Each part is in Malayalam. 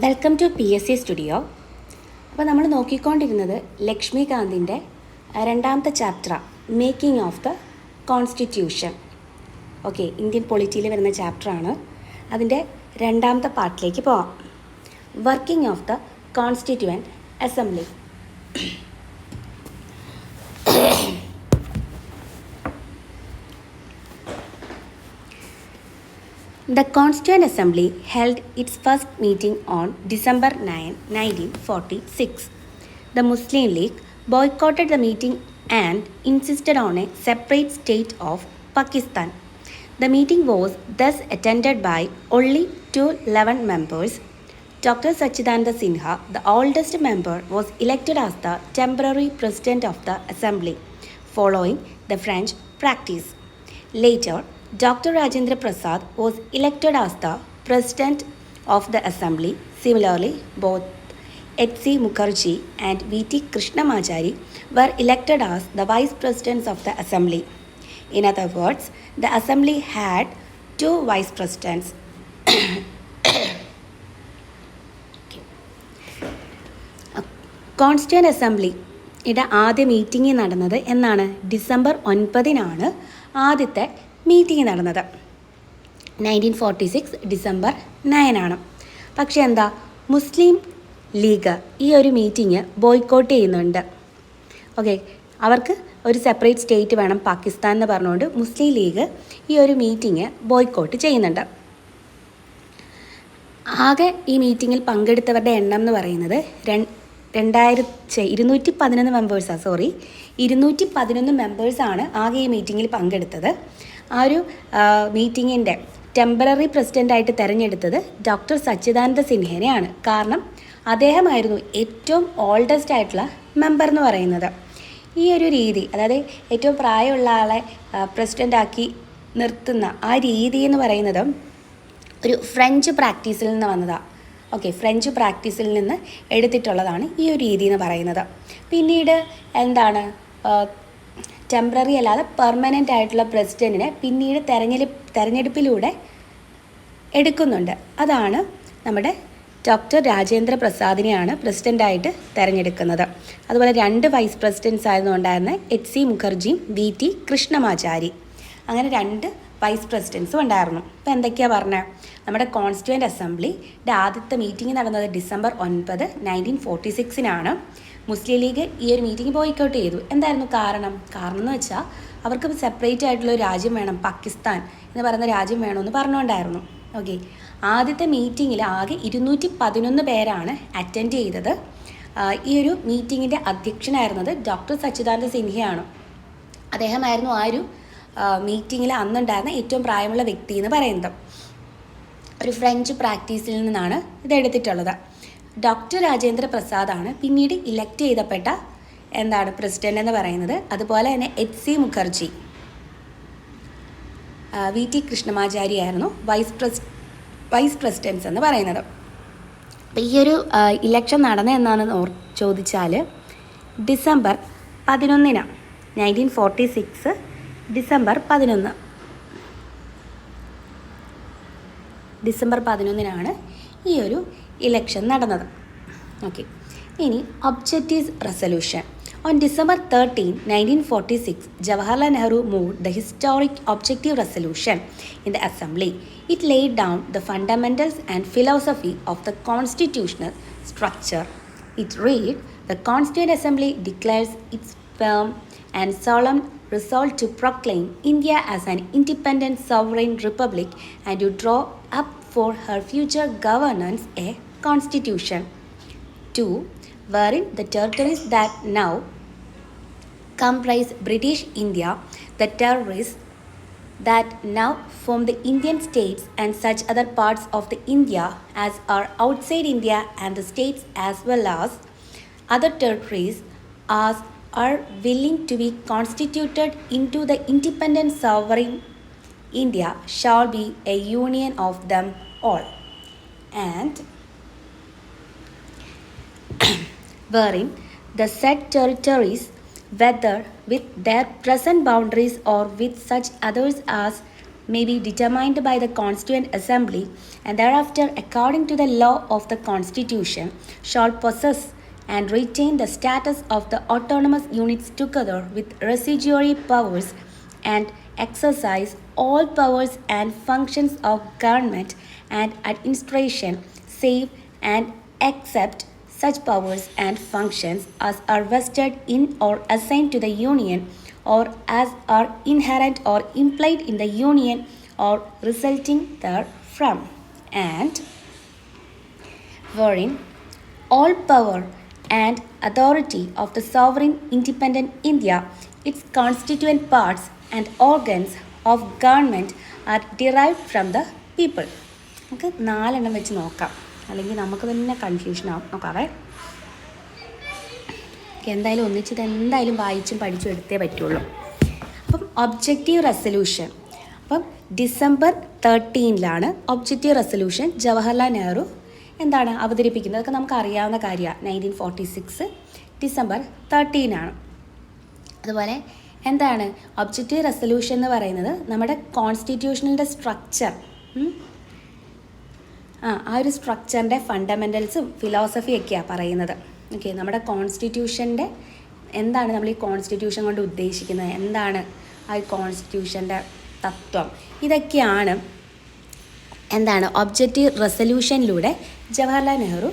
Welcome to PSC studio. അപ്പോൾ നമ്മൾ നോക്കിക്കൊണ്ടിരുന്നത് ലക്ഷ്മികാന്തിൻ്റെ രണ്ടാമത്തെ ചാപ്റ്ററാണ്, making of the constitution. Okay, Indian പൊളിറ്റിയിൽ വരുന്ന ചാപ്റ്ററാണ്. അതിൻ്റെ രണ്ടാമത്തെ പാർട്ടിലേക്ക് പോവാം. Working of the constituent assembly. The Constituent Assembly held its first meeting on December 9, 1946. The Muslim League boycotted the meeting and insisted on a separate state of Pakistan. The meeting was thus attended by only 211 members. Dr. Sachidananda Sinha, the oldest member, was elected as the temporary president of the assembly, following the French practice. Later, Dr. Rajendra Prasad was elected as the president of the assembly. Similarly, both H.C. Mukherjee and V.T. Krishnamachari were elected as the vice presidents of the assembly. In other words, the assembly had two vice presidents. Constituent അസംബ്ലിയുടെ ആദ്യ മീറ്റിംഗ് നടന്നത് എന്നാണ്? ഡിസംബർ 9 ആദ്യത്തെ മീറ്റിംഗ് നടന്നത്. 1946 ഡിസംബർ 9. പക്ഷേ എന്താ, മുസ്ലിം ലീഗ് ഈ ഒരു മീറ്റിംഗ് ബോയ്ക്കോട്ട് ചെയ്യുന്നുണ്ട്. ഓക്കെ, അവർക്ക് ഒരു സെപ്പറേറ്റ് സ്റ്റേറ്റ് വേണം പാകിസ്ഥാൻ എന്ന് പറഞ്ഞുകൊണ്ട് മുസ്ലിം ലീഗ് ഈ ഒരു മീറ്റിംഗ് ബോയ്ക്കോട്ട് ചെയ്യുന്നുണ്ട്. ആകെ ഈ മീറ്റിങ്ങിൽ പങ്കെടുത്തവരുടെ എണ്ണം എന്ന് പറയുന്നത് 211 മെമ്പേഴ്സാണ്. 211 മെമ്പേഴ്സാണ് ആകെ ഈ മീറ്റിങ്ങിൽ പങ്കെടുത്തത്. ആ ഒരു മീറ്റിങ്ങിൻ്റെ ടെമ്പററി പ്രസിഡൻ്റായിട്ട് തിരഞ്ഞെടുത്തത് ഡോക്ടർ സച്ചിദാനന്ദ സിൻഹേനെയാണ്. കാരണം അദ്ദേഹമായിരുന്നു ഏറ്റവും ഓൾഡസ്റ്റ് ആയിട്ടുള്ള മെമ്പർ എന്ന് പറയുന്നത്. ഈ ഒരു രീതി, അതായത് ഏറ്റവും പ്രായമുള്ള ആളെ പ്രസിഡൻ്റാക്കി നിർത്തുന്ന ആ രീതി എന്ന് പറയുന്നത് ഒരു ഫ്രഞ്ച് പ്രാക്ടീസിൽ നിന്ന് വന്നതാണ്. ഓക്കെ, ഫ്രഞ്ച് പ്രാക്ടീസിൽ നിന്ന് എടുത്തിട്ടുള്ളതാണ് ഈ ഒരു രീതി എന്ന് പറയുന്നത്. പിന്നീട് എന്താണ്, ടെമ്പററി അല്ലാതെ പെർമനൻ്റ് ആയിട്ടുള്ള പ്രസിഡൻറ്റിനെ പിന്നീട് തെരഞ്ഞെടുപ്പിലൂടെ എടുക്കുന്നുണ്ട്. അതാണ് നമ്മുടെ ഡോക്ടർ രാജേന്ദ്ര പ്രസാദിനെയാണ് പ്രസിഡൻ്റായിട്ട് തിരഞ്ഞെടുക്കുന്നത്. അതുപോലെ 2 വൈസ് പ്രസിഡൻറ്റ്സ് ആയിരുന്നു ഉണ്ടായിരുന്നത്, H.C. മുഖർജിയും V.T. കൃഷ്ണമാചാരി. അങ്ങനെ 2 വൈസ് പ്രസിഡൻസും ഉണ്ടായിരുന്നു. ഇപ്പോൾ എന്തൊക്കെയാണ് പറഞ്ഞത്? നമ്മുടെ കോൺസ്റ്റിറ്റ്യൂവൻ്റ് അസംബ്ലിയുടെ ആദ്യത്തെ മീറ്റിംഗ് നടന്നത് ഡിസംബർ 9, 1946 മുസ്ലിം ലീഗ് ഈ ഒരു മീറ്റിംഗ് ബോയ്ക്കൗട്ട് ചെയ്തു. എന്തായിരുന്നു കാരണം എന്ന് വെച്ചാൽ അവർക്ക് സെപ്പറേറ്റ് ആയിട്ടുള്ള ഒരു രാജ്യം വേണം, പാകിസ്ഥാൻ എന്ന് പറയുന്ന രാജ്യം വേണമെന്ന് പറഞ്ഞുകൊണ്ടായിരുന്നു. ഓക്കെ, ആദ്യത്തെ മീറ്റിങ്ങിൽ ആകെ 211 പേരാണ് അറ്റൻഡ് ചെയ്തത്. ഈ ഒരു മീറ്റിങ്ങിൻ്റെ അധ്യക്ഷനായിരുന്നത് ഡോക്ടർ സച്ചിദാനന്ദ സിൻഹയാണ്. അദ്ദേഹമായിരുന്നു ആ ഒരു മീറ്റിങ്ങിൽ അന്നുണ്ടായിരുന്ന ഏറ്റവും പ്രായമുള്ള വ്യക്തി എന്ന് പറയുന്നത്. ഒരു ഫ്രഞ്ച് പ്രാക്ടീസിൽ നിന്നാണ് ഇത് എടുത്തിട്ടുള്ളത്. ഡോക്ടർ രാജേന്ദ്ര പ്രസാദാണ് പിന്നീട് ഇലക്ട് ചെയ്തപ്പെട്ട പ്രസിഡന്റ് എന്ന് പറയുന്നത്. അതുപോലെ തന്നെ H.C. മുഖർജി, V.T. കൃഷ്ണമാചാരി ആയിരുന്നു വൈസ് പ്രസിഡൻസ് എന്ന് പറയുന്നത്. അപ്പോൾ ഈ ഒരു ഇലക്ഷൻ നടന്നത് എന്നാണെന്ന് ചോദിച്ചാൽ ഡിസംബർ 11, 1946 ഡിസംബർ 11 ഈ ഒരു ഇലക്ഷൻ നടന്നത്. ഓക്കെ, ഇനി objectives resolution. On December 13, 1946, Jawaharlal Nehru moved the historic objective resolution in the assembly. It laid down the fundamentals and philosophy of the constitutional structure. It read, "The Constituent Assembly declares its firm and solemn resolve to proclaim India as an independent sovereign republic and to draw up for her future governance a constitution. 2. Wherein the territories that now comprise British India, the territories that now form the Indian states and such other parts of the India as are outside India and the states as well as other territories as are willing to be constituted into the independent sovereign India shall be a union of them all. And wherein the said territories, whether with their present boundaries or with such others as may be determined by the Constituent Assembly and thereafter, according to the law of the Constitution, shall possess and retain the status of the autonomous units together with residuary powers and exercise all powers and functions of government and administration, save and except such powers and functions as are vested in or assigned to the Union or as are inherent or implied in the Union or resulting therefrom, and wherein all power and authority of the sovereign independent India, its constituent parts and organs of government are derived from the people. നമുക്ക് 4 എണ്ണം വെച്ച് നോക്കാം, അല്ലെങ്കിൽ നമുക്ക് തന്നെ കൺഫ്യൂഷൻ ആവും. നോക്കാവേ, എന്തായാലും ഒന്നിച്ചത് എന്തായാലും വായിച്ചും പഠിച്ചും എടുത്തേ പറ്റുള്ളൂ. അപ്പം ഒബ്ജക്റ്റീവ് റെസൊല്യൂഷൻ, അപ്പം December 13 objective resolution Jawaharlal Nehru എന്താണ് അവതരിപ്പിക്കുന്നത്. അതൊക്കെ നമുക്ക് അറിയാവുന്ന കാര്യമാണ്. 1946 ഡിസംബർ 13 അതുപോലെ എന്താണ് ഒബ്ജക്റ്റീവ് റെസൊല്യൂഷൻ എന്ന് പറയുന്നത്? നമ്മുടെ കോൺസ്റ്റിറ്റ്യൂഷണലിൻ്റെ സ്ട്രക്ചർ, ആ ഒരു സ്ട്രക്ചറിൻ്റെ ഫണ്ടമെൻ്റൽസും ഫിലോസഫിയൊക്കെയാണ് പറയുന്നത്. ഓക്കെ, നമ്മുടെ കോൺസ്റ്റിറ്റ്യൂഷൻ്റെ എന്താണ് നമ്മൾ ഈ കോൺസ്റ്റിറ്റ്യൂഷൻ കൊണ്ട് ഉദ്ദേശിക്കുന്നത്, എന്താണ് ആ കോൺസ്റ്റിറ്റ്യൂഷൻ്റെ തത്വം, ഇതൊക്കെയാണ് എന്താണ് ഒബ്ജക്റ്റീവ് റെസൊല്യൂഷനിലൂടെ ജവഹർലാൽ നെഹ്റു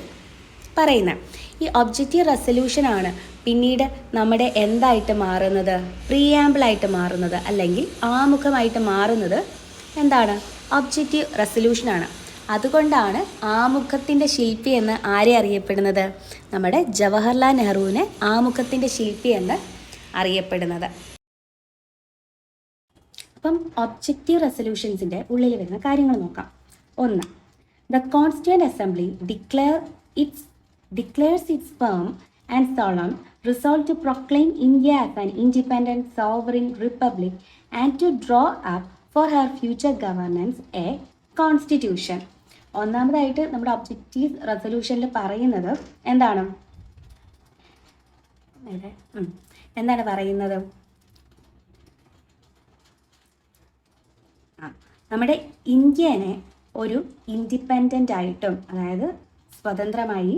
പറയുന്നത്. ഈ ഒബ്ജക്റ്റീവ് റെസൊല്യൂഷനാണ് പിന്നീട് നമ്മുടെ എന്തായിട്ട് മാറുന്നത്? പ്രീആമ്പിളായിട്ട് മാറുന്നത്, അല്ലെങ്കിൽ ആമുഖമായിട്ട് മാറുന്നത് എന്താണ്? ഒബ്ജക്റ്റീവ് റെസൊല്യൂഷനാണ്. അതുകൊണ്ടാണ് ആമുഖത്തിൻ്റെ ശില്പി എന്ന് ആരെ അറിയപ്പെടുന്നത്? നമ്മുടെ ജവഹർലാൽ നെഹ്റുവിനെ ആമുഖത്തിൻ്റെ ശില്പി എന്ന് അറിയപ്പെടുന്നത്. അപ്പം ഒബ്ജക്റ്റീവ് റെസൊല്യൂഷൻസിൻ്റെ ഉള്ളിൽ വരുന്ന കാര്യങ്ങൾ നോക്കാം. 1. The Constituent Assembly declares its firm and solemn resolve to proclaim India as an independent sovereign republic and to draw up for her future governance a constitution. ഒന്നാമതായിട്ട് നമ്മുടെ ഒബ്ജക്റ്റീവ് റെസൊല്യൂഷനിൽ പറയുന്നത് എന്താണ് പറയുന്നത്? നമ്മുടെ ഇന്ത്യനെ ഒരു ഇൻഡിപെൻഡൻ്റ് ആയിട്ടും, അതായത് സ്വതന്ത്രമായി,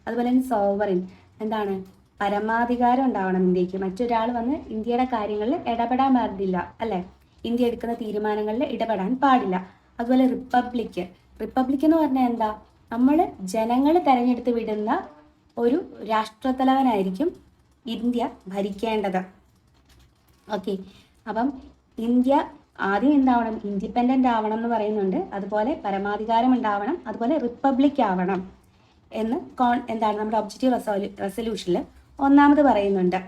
അതുപോലെ തന്നെ സോവറിൻ, എന്താണ് പരമാധികാരം ഉണ്ടാവണം ഇന്ത്യക്ക്. മറ്റൊരാൾ വന്ന് ഇന്ത്യയുടെ കാര്യങ്ങളിൽ ഇടപെടാൻ പാടില്ല, അല്ലേ? ഇന്ത്യ എടുക്കുന്ന തീരുമാനങ്ങളിൽ ഇടപെടാൻ പാടില്ല. അതുപോലെ റിപ്പബ്ലിക് എന്ന് പറഞ്ഞാൽ എന്താ? നമ്മൾ ജനങ്ങൾ തിരഞ്ഞെടുത്ത് വിടുന്ന ഒരു രാഷ്ട്രത്തലവനായിരിക്കും ഇന്ത്യ ഭരിക്കേണ്ടത്. ഓക്കെ, അപ്പം ഇന്ത്യ ആദ്യം എന്താവണം? ഇൻഡിപെൻഡൻ്റ് ആവണം എന്ന് പറയുന്നുണ്ട്. അതുപോലെ പരമാധികാരം ഉണ്ടാവണം, അതുപോലെ റിപ്പബ്ലിക് ആവണം എന്ന് എന്താണ് നമ്മുടെ ഒബ്ജക്റ്റീവ് റെസൊല്യൂഷനിൽ ഒന്നാമത് പറയുന്നുണ്ട്.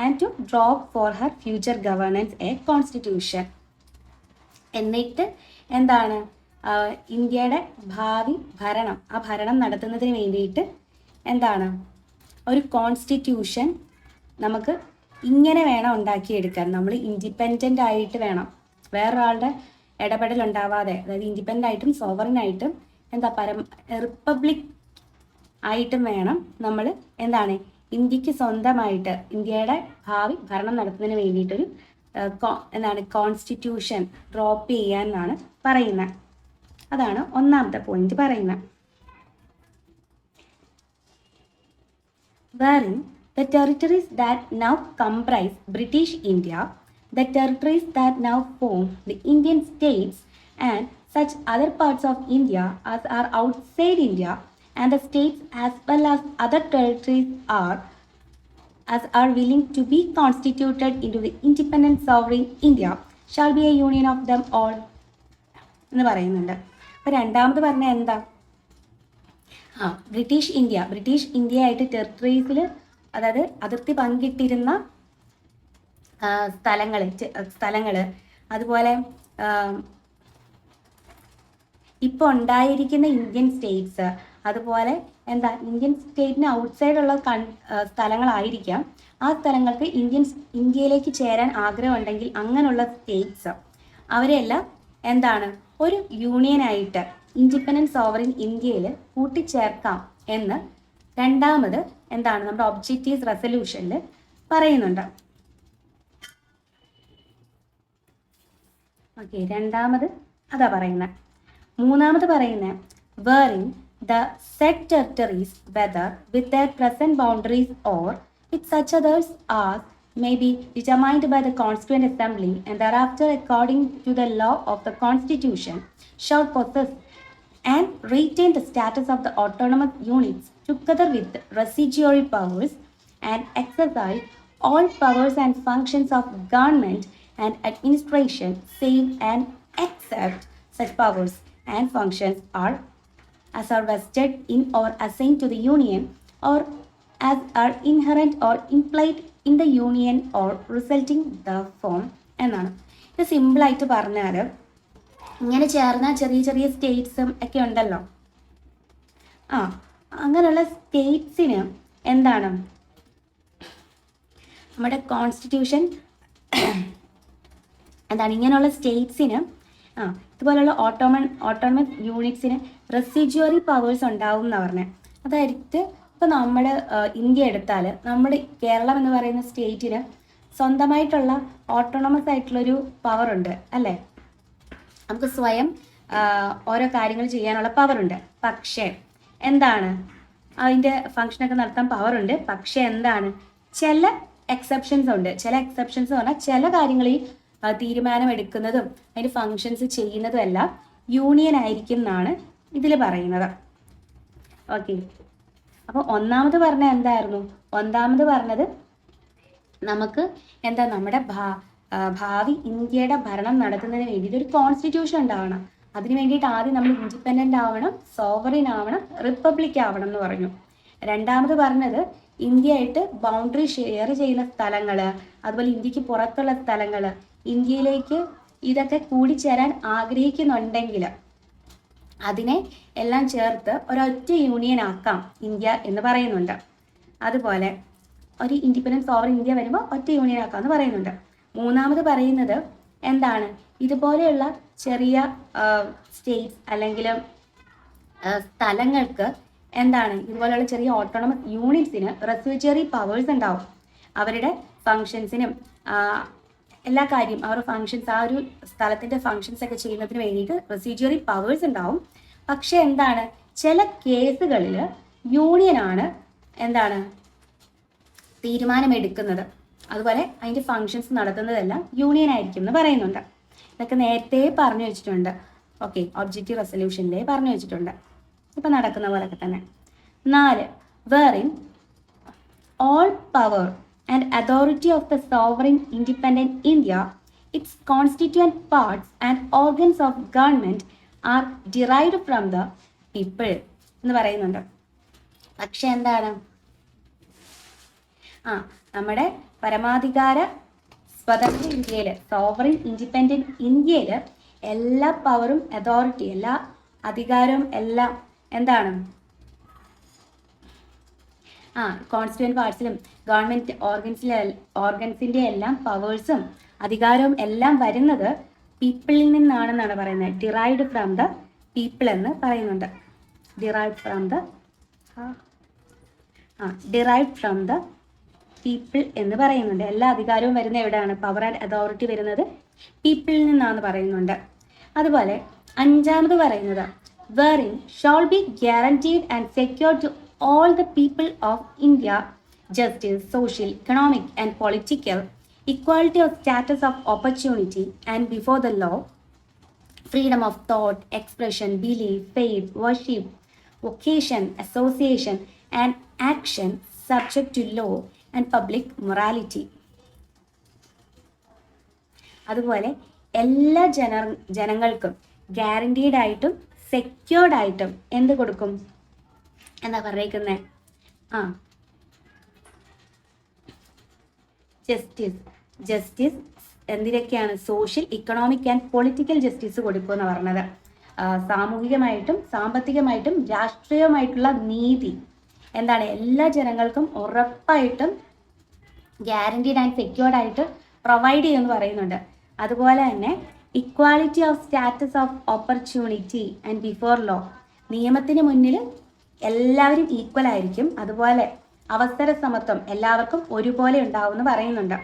And to draw for her future governance a constitution. എന്നിട്ട് എന്താണ് ഇന്ത്യയുടെ ഭാവി ഭരണം, ആ ഭരണം നടത്തുന്നതിന് വേണ്ടിയിട്ട് എന്താണ് ഒരു കോൺസ്റ്റിറ്റ്യൂഷൻ നമുക്ക് ഇങ്ങനെ വേണം ഉണ്ടാക്കിയെടുക്കാൻ. നമ്മൾ ഇൻഡിപെൻഡൻ്റ് ആയിട്ട് വേണം, വേറൊരാളുടെ ഇടപെടൽ ഉണ്ടാവാതെ, അതായത് ഇൻഡിപെൻഡൻ്റ് ആയിട്ടും സോവറിനായിട്ടും റിപ്പബ്ലിക് ആയിട്ടും വേണം നമ്മൾ എന്താണ് ഇന്ത്യക്ക് സ്വന്തമായിട്ട് ഇന്ത്യയുടെ ഭാവി ഭരണം നടത്തുന്നതിന് വേണ്ടിയിട്ടൊരു കോൺസ്റ്റിറ്റ്യൂഷൻ ഡ്രോപ്പ് ചെയ്യാൻ എന്നാണ് പറയുന്നത്. അതാണ് ഒന്നാമത്തെ പോയിന്റ് പറയുന്നത്. Wherein the territories that now comprise British India, the territories that now form the Indian states, and such other parts of India as are outside India, and the states as well as other territories are willing to be constituted into the independent sovereign India, shall be a union of them all എന്ന് പറയുന്നുണ്ട്. അപ്പോൾ രണ്ടാമത് പറഞ്ഞാൽ എന്താ? ബ്രിട്ടീഷ് ഇന്ത്യ ആയിട്ട് ടെറിട്ടറീസിൽ, അതായത് അതിർത്തി പങ്കിട്ടിരുന്ന സ്ഥലങ്ങൾ അതുപോലെ ഇപ്പോൾ ഉണ്ടായിരിക്കുന്ന ഇന്ത്യൻ സ്റ്റേറ്റ്സ്, അതുപോലെ ഇന്ത്യൻ സ്റ്റേറ്റിന് ഔട്ട്സൈഡുള്ള സ്ഥലങ്ങളായിരിക്കാം. ആ സ്ഥലങ്ങൾക്ക് ഇന്ത്യയിലേക്ക് ചേരാൻ ആഗ്രഹമുണ്ടെങ്കിൽ അങ്ങനെയുള്ള സ്റ്റേറ്റ്സ് അവരെല്ലാം ഒരു യൂണിയനായിട്ട് ഇൻഡിപെൻഡൻറ്റ് സോവറിൻ ഇന്ത്യയിൽ കൂട്ടിച്ചേർക്കാം എന്ന് രണ്ടാമത് നമ്മുടെ ഒബ്ജക്റ്റീവ് റെസൊല്യൂഷനിൽ പറയുന്നുണ്ട്. ഓക്കെ, രണ്ടാമത് അതാ പറയുന്നത്. മൂന്നാമത് പറയുന്നത് വേറിൻ the set territories whether with there present boundaries or with such others are may be determined by the Constituent Assembly and thereafter according to the law of the Constitution shall possess and retain the status of the autonomous units together with residuary powers and exercise all powers and functions of government and administration save and except such powers and functions are as are vested in or assigned to the union or as are inherent or implied in the union or resulting therefrom എന്നാണ്. ഇത് സിമ്പിളായിട്ട് പറഞ്ഞാൽ ഇങ്ങനെ ചേർന്ന ചെറിയ ചെറിയ സ്റ്റേറ്റ്സും ഒക്കെ ഉണ്ടല്ലോ. അങ്ങനെയുള്ള സ്റ്റേറ്റ്സിന് എന്താണ് നമ്മുടെ കോൺസ്റ്റിറ്റ്യൂഷൻ എന്താണ് ഇങ്ങനെയുള്ള സ്റ്റേറ്റ്സിന് ഇതുപോലുള്ള ഓട്ടോണമസ് യൂണിറ്റ്സിന് റെസിജ്വറി പവേഴ്സ് ഉണ്ടാവും എന്നാണ് പറഞ്ഞത്. അതായത് ഇപ്പോൾ നമ്മൾ ഇന്ത്യ എടുത്താൽ നമ്മുടെ കേരളം എന്ന് പറയുന്ന സ്റ്റേറ്റിന് സ്വന്തമായിട്ടുള്ള ഓട്ടോണമസ് ആയിട്ടുള്ളൊരു പവറുണ്ട് അല്ലേ. നമുക്ക് സ്വയം ഓരോ കാര്യങ്ങൾ ചെയ്യാനുള്ള പവറുണ്ട്. പക്ഷേ എന്താണ് അതിൻ്റെ ഫങ്ഷനൊക്കെ നടത്താൻ പവറുണ്ട്. പക്ഷേ എന്താണ് ചില എക്സെപ്ഷൻസ് ഉണ്ട്. ചില എക്സെപ്ഷൻസ് എന്ന് പറഞ്ഞാൽ ചില കാര്യങ്ങളിൽ തീരുമാനം എടുക്കുന്നതും അതിൻ്റെ ഫങ്ഷൻസ് ചെയ്യുന്നതും എല്ലാം യൂണിയൻ ആയിരിക്കും എന്നാണ് ഇതിൽ പറയുന്നത്. ഓക്കെ, അപ്പോൾ ഒന്നാമത് പറഞ്ഞത് എന്തായിരുന്നു? ഒന്നാമത് പറഞ്ഞത് നമുക്ക് എന്താ നമ്മുടെ ഭാവി ഇന്ത്യയുടെ ഭരണം നടത്തുന്നതിന് വേണ്ടിയിട്ട് ഒരു കോൺസ്റ്റിറ്റ്യൂഷൻ ഉണ്ടാവണം. അതിന് വേണ്ടിയിട്ട് ആദ്യം നമ്മൾ ഇൻഡിപെൻഡൻ്റ് ആവണം, സോവറിൻ ആവണം, റിപ്പബ്ലിക് ആവണം എന്ന് പറഞ്ഞു. രണ്ടാമത് പറഞ്ഞത് ഇന്ത്യയായിട്ട് ബൗണ്ടറി ഷെയർ ചെയ്യുന്ന സ്ഥലങ്ങൾ, അതുപോലെ ഇന്ത്യക്ക് പുറത്തുള്ള സ്ഥലങ്ങൾ, ഇന്ത്യയിലേക്ക് ഇതൊക്കെ കൂടിച്ചേരാൻ ആഗ്രഹിക്കുന്നുണ്ടെങ്കിൽ അതിനെ എല്ലാം ചേർത്ത് ഒരൊറ്റ യൂണിയൻ ആക്കാം ഇന്ത്യ എന്ന് പറയുന്നുണ്ട്. അതുപോലെ ഒരു ഇൻഡിപെൻഡൻറ്റ് സോവറിൻ ഇന്ത്യ വരുമ്പോൾ ഒറ്റ യൂണിയൻ ആക്കാം എന്ന് പറയുന്നുണ്ട്. മൂന്നാമത് പറയുന്നത് എന്താണ് ഇതുപോലെയുള്ള ചെറിയ സ്റ്റേറ്റ്സ് അല്ലെങ്കിൽ സ്ഥലങ്ങൾക്ക് എന്താണ് ഇതുപോലെയുള്ള ചെറിയ ഓട്ടോണമസ് യൂണിറ്റ്സിന് റെസിജ്വറി പവേഴ്സ് ഉണ്ടാവും. അവരുടെ ഫങ്ഷൻസിനും എല്ലാ കാര്യം അവരുടെ ഫങ്ഷൻസ് ആ ഒരു സ്ഥലത്തിൻ്റെ ഫങ്ഷൻസ് ഒക്കെ ചെയ്യുന്നതിന് വേണ്ടിയിട്ട് റെസിജ്വറി പവേഴ്സ് ഉണ്ടാവും. പക്ഷേ എന്താണ് ചില കേസുകളിൽ യൂണിയനാണ് എന്താണ് തീരുമാനമെടുക്കുന്നത്. അതുപോലെ അതിൻ്റെ ഫങ്ഷൻസ് നടത്തുന്നതെല്ലാം യൂണിയൻ ആയിരിക്കും എന്ന് പറയുന്നുണ്ട്. ഇതൊക്കെ നേരത്തെ പറഞ്ഞു വെച്ചിട്ടുണ്ട്. ഓക്കെ, ഒബ്ജക്റ്റീവ് റെസൊല്യൂഷനിലേ പറഞ്ഞു വെച്ചിട്ടുണ്ട്. ഇപ്പം നടക്കുന്ന പോലൊക്കെ തന്നെ. 4 വേറിൻ all power and authority of the sovereign independent India, its constituent parts and organs of government are derived from the people എന്ന് പറയുന്നുണ്ട്. പക്ഷെ എന്താണ് നമ്മുടെ പരമാധികാര സ്വതന്ത്ര ഇന്ത്യയിൽ, സോവറിൻ ഇൻഡിപെൻഡൻറ്റ് ഇന്ത്യയിൽ എല്ലാ പവറും അതോറിറ്റി, എല്ലാ അധികാരവും എല്ലാം എന്താണ് കോൺസ്റ്റിറ്റ്യൂവൻറ്റ് പാർട്സിലും ഗവൺമെൻറ് ഓർഗൻസിൻ്റെ എല്ലാം പവേഴ്സും അധികാരവും എല്ലാം വരുന്നത് പീപ്പിളിൽ നിന്നാണെന്നാണ് പറയുന്നത്. ഡിറൈവ്ഡ് ഫ്രം ദ പീപ്പിൾ എന്ന് പറയുന്നുണ്ട്. ഡിറൈവ്ഡ് ഫ്രം ദ പീപ്പിൾ എന്ന് പറയുന്നുണ്ട്. എല്ലാ അധികാരവും വരുന്നത് എവിടെയാണ്? പവർ ആൻഡ് അതോറിറ്റി വരുന്നത് പീപ്പിളിൽ നിന്നാണെന്ന് പറയുന്നുണ്ട്. അതുപോലെ 5ാമത് പറയുന്നത് wherein shall be guaranteed and secured to all the people of India justice, social, economic and political, equality of status of opportunity and before the law, freedom of thought, expression, belief, faith, worship, vocation, association and action subject to law and public morality. അതുപോലെ എല്ലാ ജനങ്ങൾക്കും ഗ്യാരണ്ടീഡ് ആയിട്ടും സെക്യൂർഡ് ആയിട്ടും എന്ത് കൊടുക്കും എന്താ പറഞ്ഞേക്കുന്നത്? ജസ്റ്റിസ് എന്തിനൊക്കെയാണ്? Social, economic and political justice കൊടുക്കുമെന്ന് പറഞ്ഞത്. സാമൂഹികമായിട്ടും സാമ്പത്തികമായിട്ടും രാഷ്ട്രീയമായിട്ടുള്ള നീതി എന്താണ് എല്ലാ ജനങ്ങൾക്കും ഉറപ്പായിട്ടും ഗ്യാരണ്ടീഡ് ആൻഡ് സെക്യൂർഡ് ആയിട്ട് പ്രൊവൈഡ് ചെയ്യുമെന്ന് പറയുന്നുണ്ട്. അതുപോലെ തന്നെ equality of status of opportunity and before law, നിയമത്തിന് മുന്നിൽ എല്ലാവരും ഈക്വൽ ആയിരിക്കും. അതുപോലെ അവസര സമത്വം എല്ലാവർക്കും ഒരുപോലെ ഉണ്ടാവും എന്ന് പറയുന്നുണ്ട്.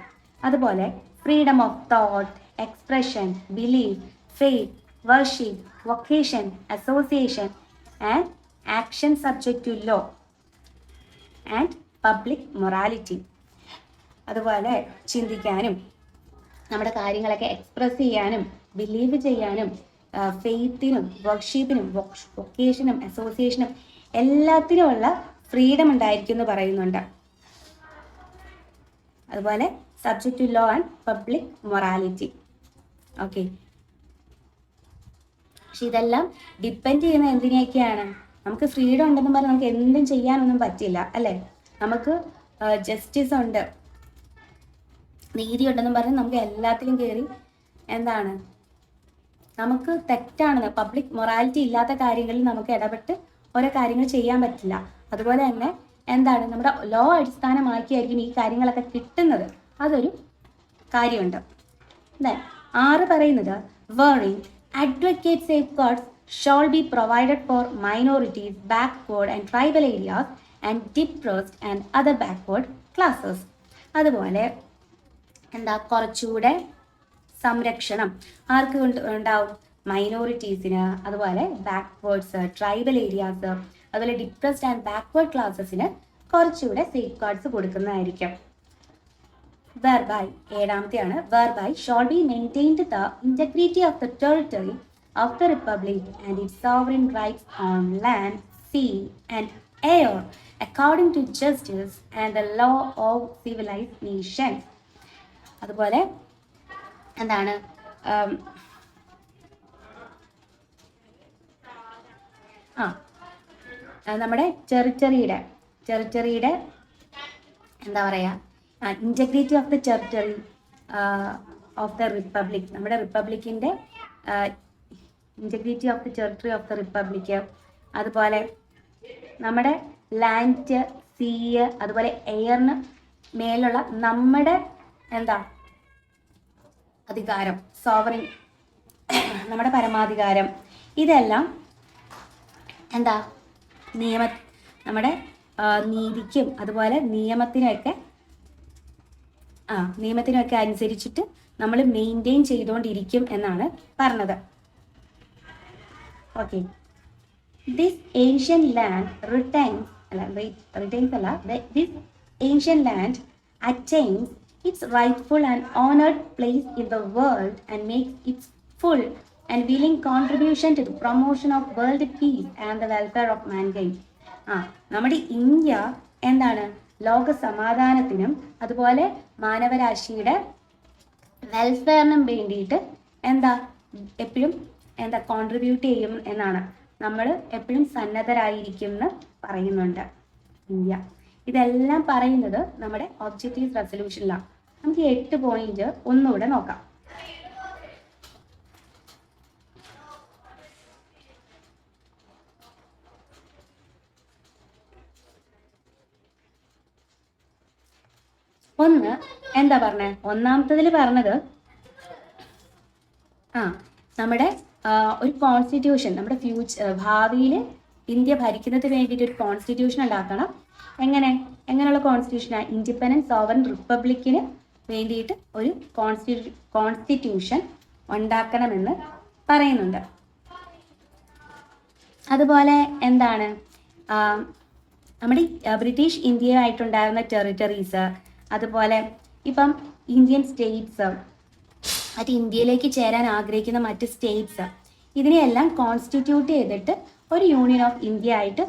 അതുപോലെ freedom of thought, expression, belief, faith, worship, vocation, association, and action subject to law and public morality. അതുപോലെ ചിന്തിക്കാനും നമ്മുടെ കാര്യങ്ങളൊക്കെ എക്സ്പ്രസ് ചെയ്യാനും ബിലീവ് ചെയ്യാനും ഫെയ്ത്തിനും വർക്ക്ഷീപ്പിനും വൊക്കേഷനും അസോസിയേഷനും എല്ലാത്തിനുമുള്ള ഫ്രീഡം ഉണ്ടായിരിക്കും എന്ന് പറയുന്നുണ്ട്. അതുപോലെ subject to law and public morality. Okay, പക്ഷെ ഇതെല്ലാം ഡിപ്പെൻഡ് ചെയ്യുന്ന എന്തിനെയൊക്കെയാണ്? നമുക്ക് ഫ്രീഡം ഉണ്ടെന്ന് പറഞ്ഞാൽ നമുക്ക് എന്തും ചെയ്യാനൊന്നും പറ്റില്ല അല്ലേ? നമുക്ക് ജസ്റ്റിസ് ഉണ്ട്, നീതി ഉണ്ടെന്നും പറഞ്ഞ് നമുക്ക് എല്ലാത്തിലും കയറി എന്താണ് നമുക്ക് തെറ്റാണെന്ന് പബ്ലിക് മൊറാലിറ്റി ഇല്ലാത്ത കാര്യങ്ങളിൽ നമുക്ക് ഇടപെട്ട് ഓരോ കാര്യങ്ങൾ ചെയ്യാൻ പറ്റില്ല. അതുപോലെ തന്നെ എന്താണ് നമ്മുടെ ലോ അടിസ്ഥാനമാക്കിയായിരിക്കും ഈ കാര്യങ്ങളൊക്കെ കിട്ടുന്നത്. അതൊരു കാര്യമുണ്ട്. 6 പറയുന്നത് worrying advocate safe guards shawl be provided four minorities, backward and tribal areas and depressed and other backward classes. അതുപോലെ കുറച്ചുകൂടെ സംരക്ഷണം ആർക്ക് ഉണ്ടാവും? മൈനോറിറ്റീസിന്, അതുപോലെ ബാക്ക്വേർഡ്സ്, ട്രൈബൽ ഏരിയാസ്, അതുപോലെ ഡിപ്രസ്ഡ് ആൻഡ് ബാക്ക്വേർഡ് ക്ലാസ്സസിന് കുറച്ചുകൂടെ സേഫ് ഗാർഡ്സ് കൊടുക്കുന്നതായിരിക്കും. whereby 7ാമത്തെയാണ് whereby shall be maintained the integrity of the territory of the republic and its sovereign rights on land, sea and air according to justice and the law of civilized nations. അതുപോലെ നമ്മുടെ ടെറിറ്ററിയുടെ എന്താ പറയുക, integrity of the territory of the republic, നമ്മുടെ റിപ്പബ്ലിക്കിൻ്റെ integrity of the territory of the republic, അതുപോലെ നമ്മുടെ ലാൻഡ്, സീ, അതുപോലെ എയറിന് മേലുള്ള നമ്മുടെ അധികാരം, സോവറിൻ, നമ്മുടെ പരമാധികാരം, ഇതെല്ലാം നമ്മുടെ നീതിക്കും അതുപോലെ നിയമത്തിനൊക്കെ അനുസരിച്ചിട്ട് നമ്മൾ മെയിൻറ്റെയിൻ ചെയ്തുകൊണ്ടിരിക്കും എന്നാണ് പറഞ്ഞത്. Okay, this ancient land this ancient land attains its rightful and honored place in the world and makes its full and willing contribution to the promotion of world peace and the welfare of mankind. നമ്മുടെ ഇന്ത്യ ലോക സമാധാനത്തിനും അതുപോലെ മാനവരാശിയുടെ വെൽഫെയറിനും വേണ്ടിയിട്ട് എപ്പോഴും കോൺട്രിബ്യൂട്ട് ചെയ്യും എന്നാണ് നമ്മൾ എപ്പോഴും സന്നദ്ധരായിരിക്കും എന്ന് പറയുന്നുണ്ട് ഇന്ത്യ. ഇതെല്ലാം പറയുന്നത് നമ്മുടെ ഒബ്ജക്റ്റീവ് റെസൊല്യൂഷനിലാണ്. നമുക്ക് 8 പോയിന്റ് ഒന്നുകൂടെ നോക്കാം. ഒന്ന് ഒന്നാമത്തതിൽ പറഞ്ഞത് നമ്മുടെ ഒരു കോൺസ്റ്റിറ്റ്യൂഷൻ, നമ്മുടെ ഭാവിയിൽ ഇന്ത്യ ഭരിക്കുന്നതിന് വേണ്ടിയിട്ട് ഒരു കോൺസ്റ്റിറ്റ്യൂഷൻ ഉണ്ടാക്കണം. എങ്ങനെയുള്ള കോൺസ്റ്റിറ്റ്യൂഷനാണ്? ഇൻഡിപെൻഡൻറ്റ് സോവറിൻ റിപ്പബ്ലിക്കിന് വേണ്ടിയിട്ട് ഒരു കോൺസ്റ്റിറ്റ്യൂഷൻ ഉണ്ടാക്കണമെന്ന് പറയുന്നുണ്ട്. അതുപോലെ നമ്മുടെ ബ്രിട്ടീഷ് ഇന്ത്യയായിട്ടുണ്ടായിരുന്ന ടെറിട്ടറീസ്, അതുപോലെ ഇപ്പം ഇന്ത്യൻ സ്റ്റേറ്റ്സ്, മറ്റ് ഇന്ത്യയിലേക്ക് ചേരാൻ ആഗ്രഹിക്കുന്ന മറ്റ് സ്റ്റേറ്റ്സ്, ഇതിനെയെല്ലാം കോൺസ്റ്റിറ്റ്യൂട്ട് ചെയ്തിട്ട് ഒരു യൂണിയൻ ഓഫ് ഇന്ത്യ ആയിട്ട്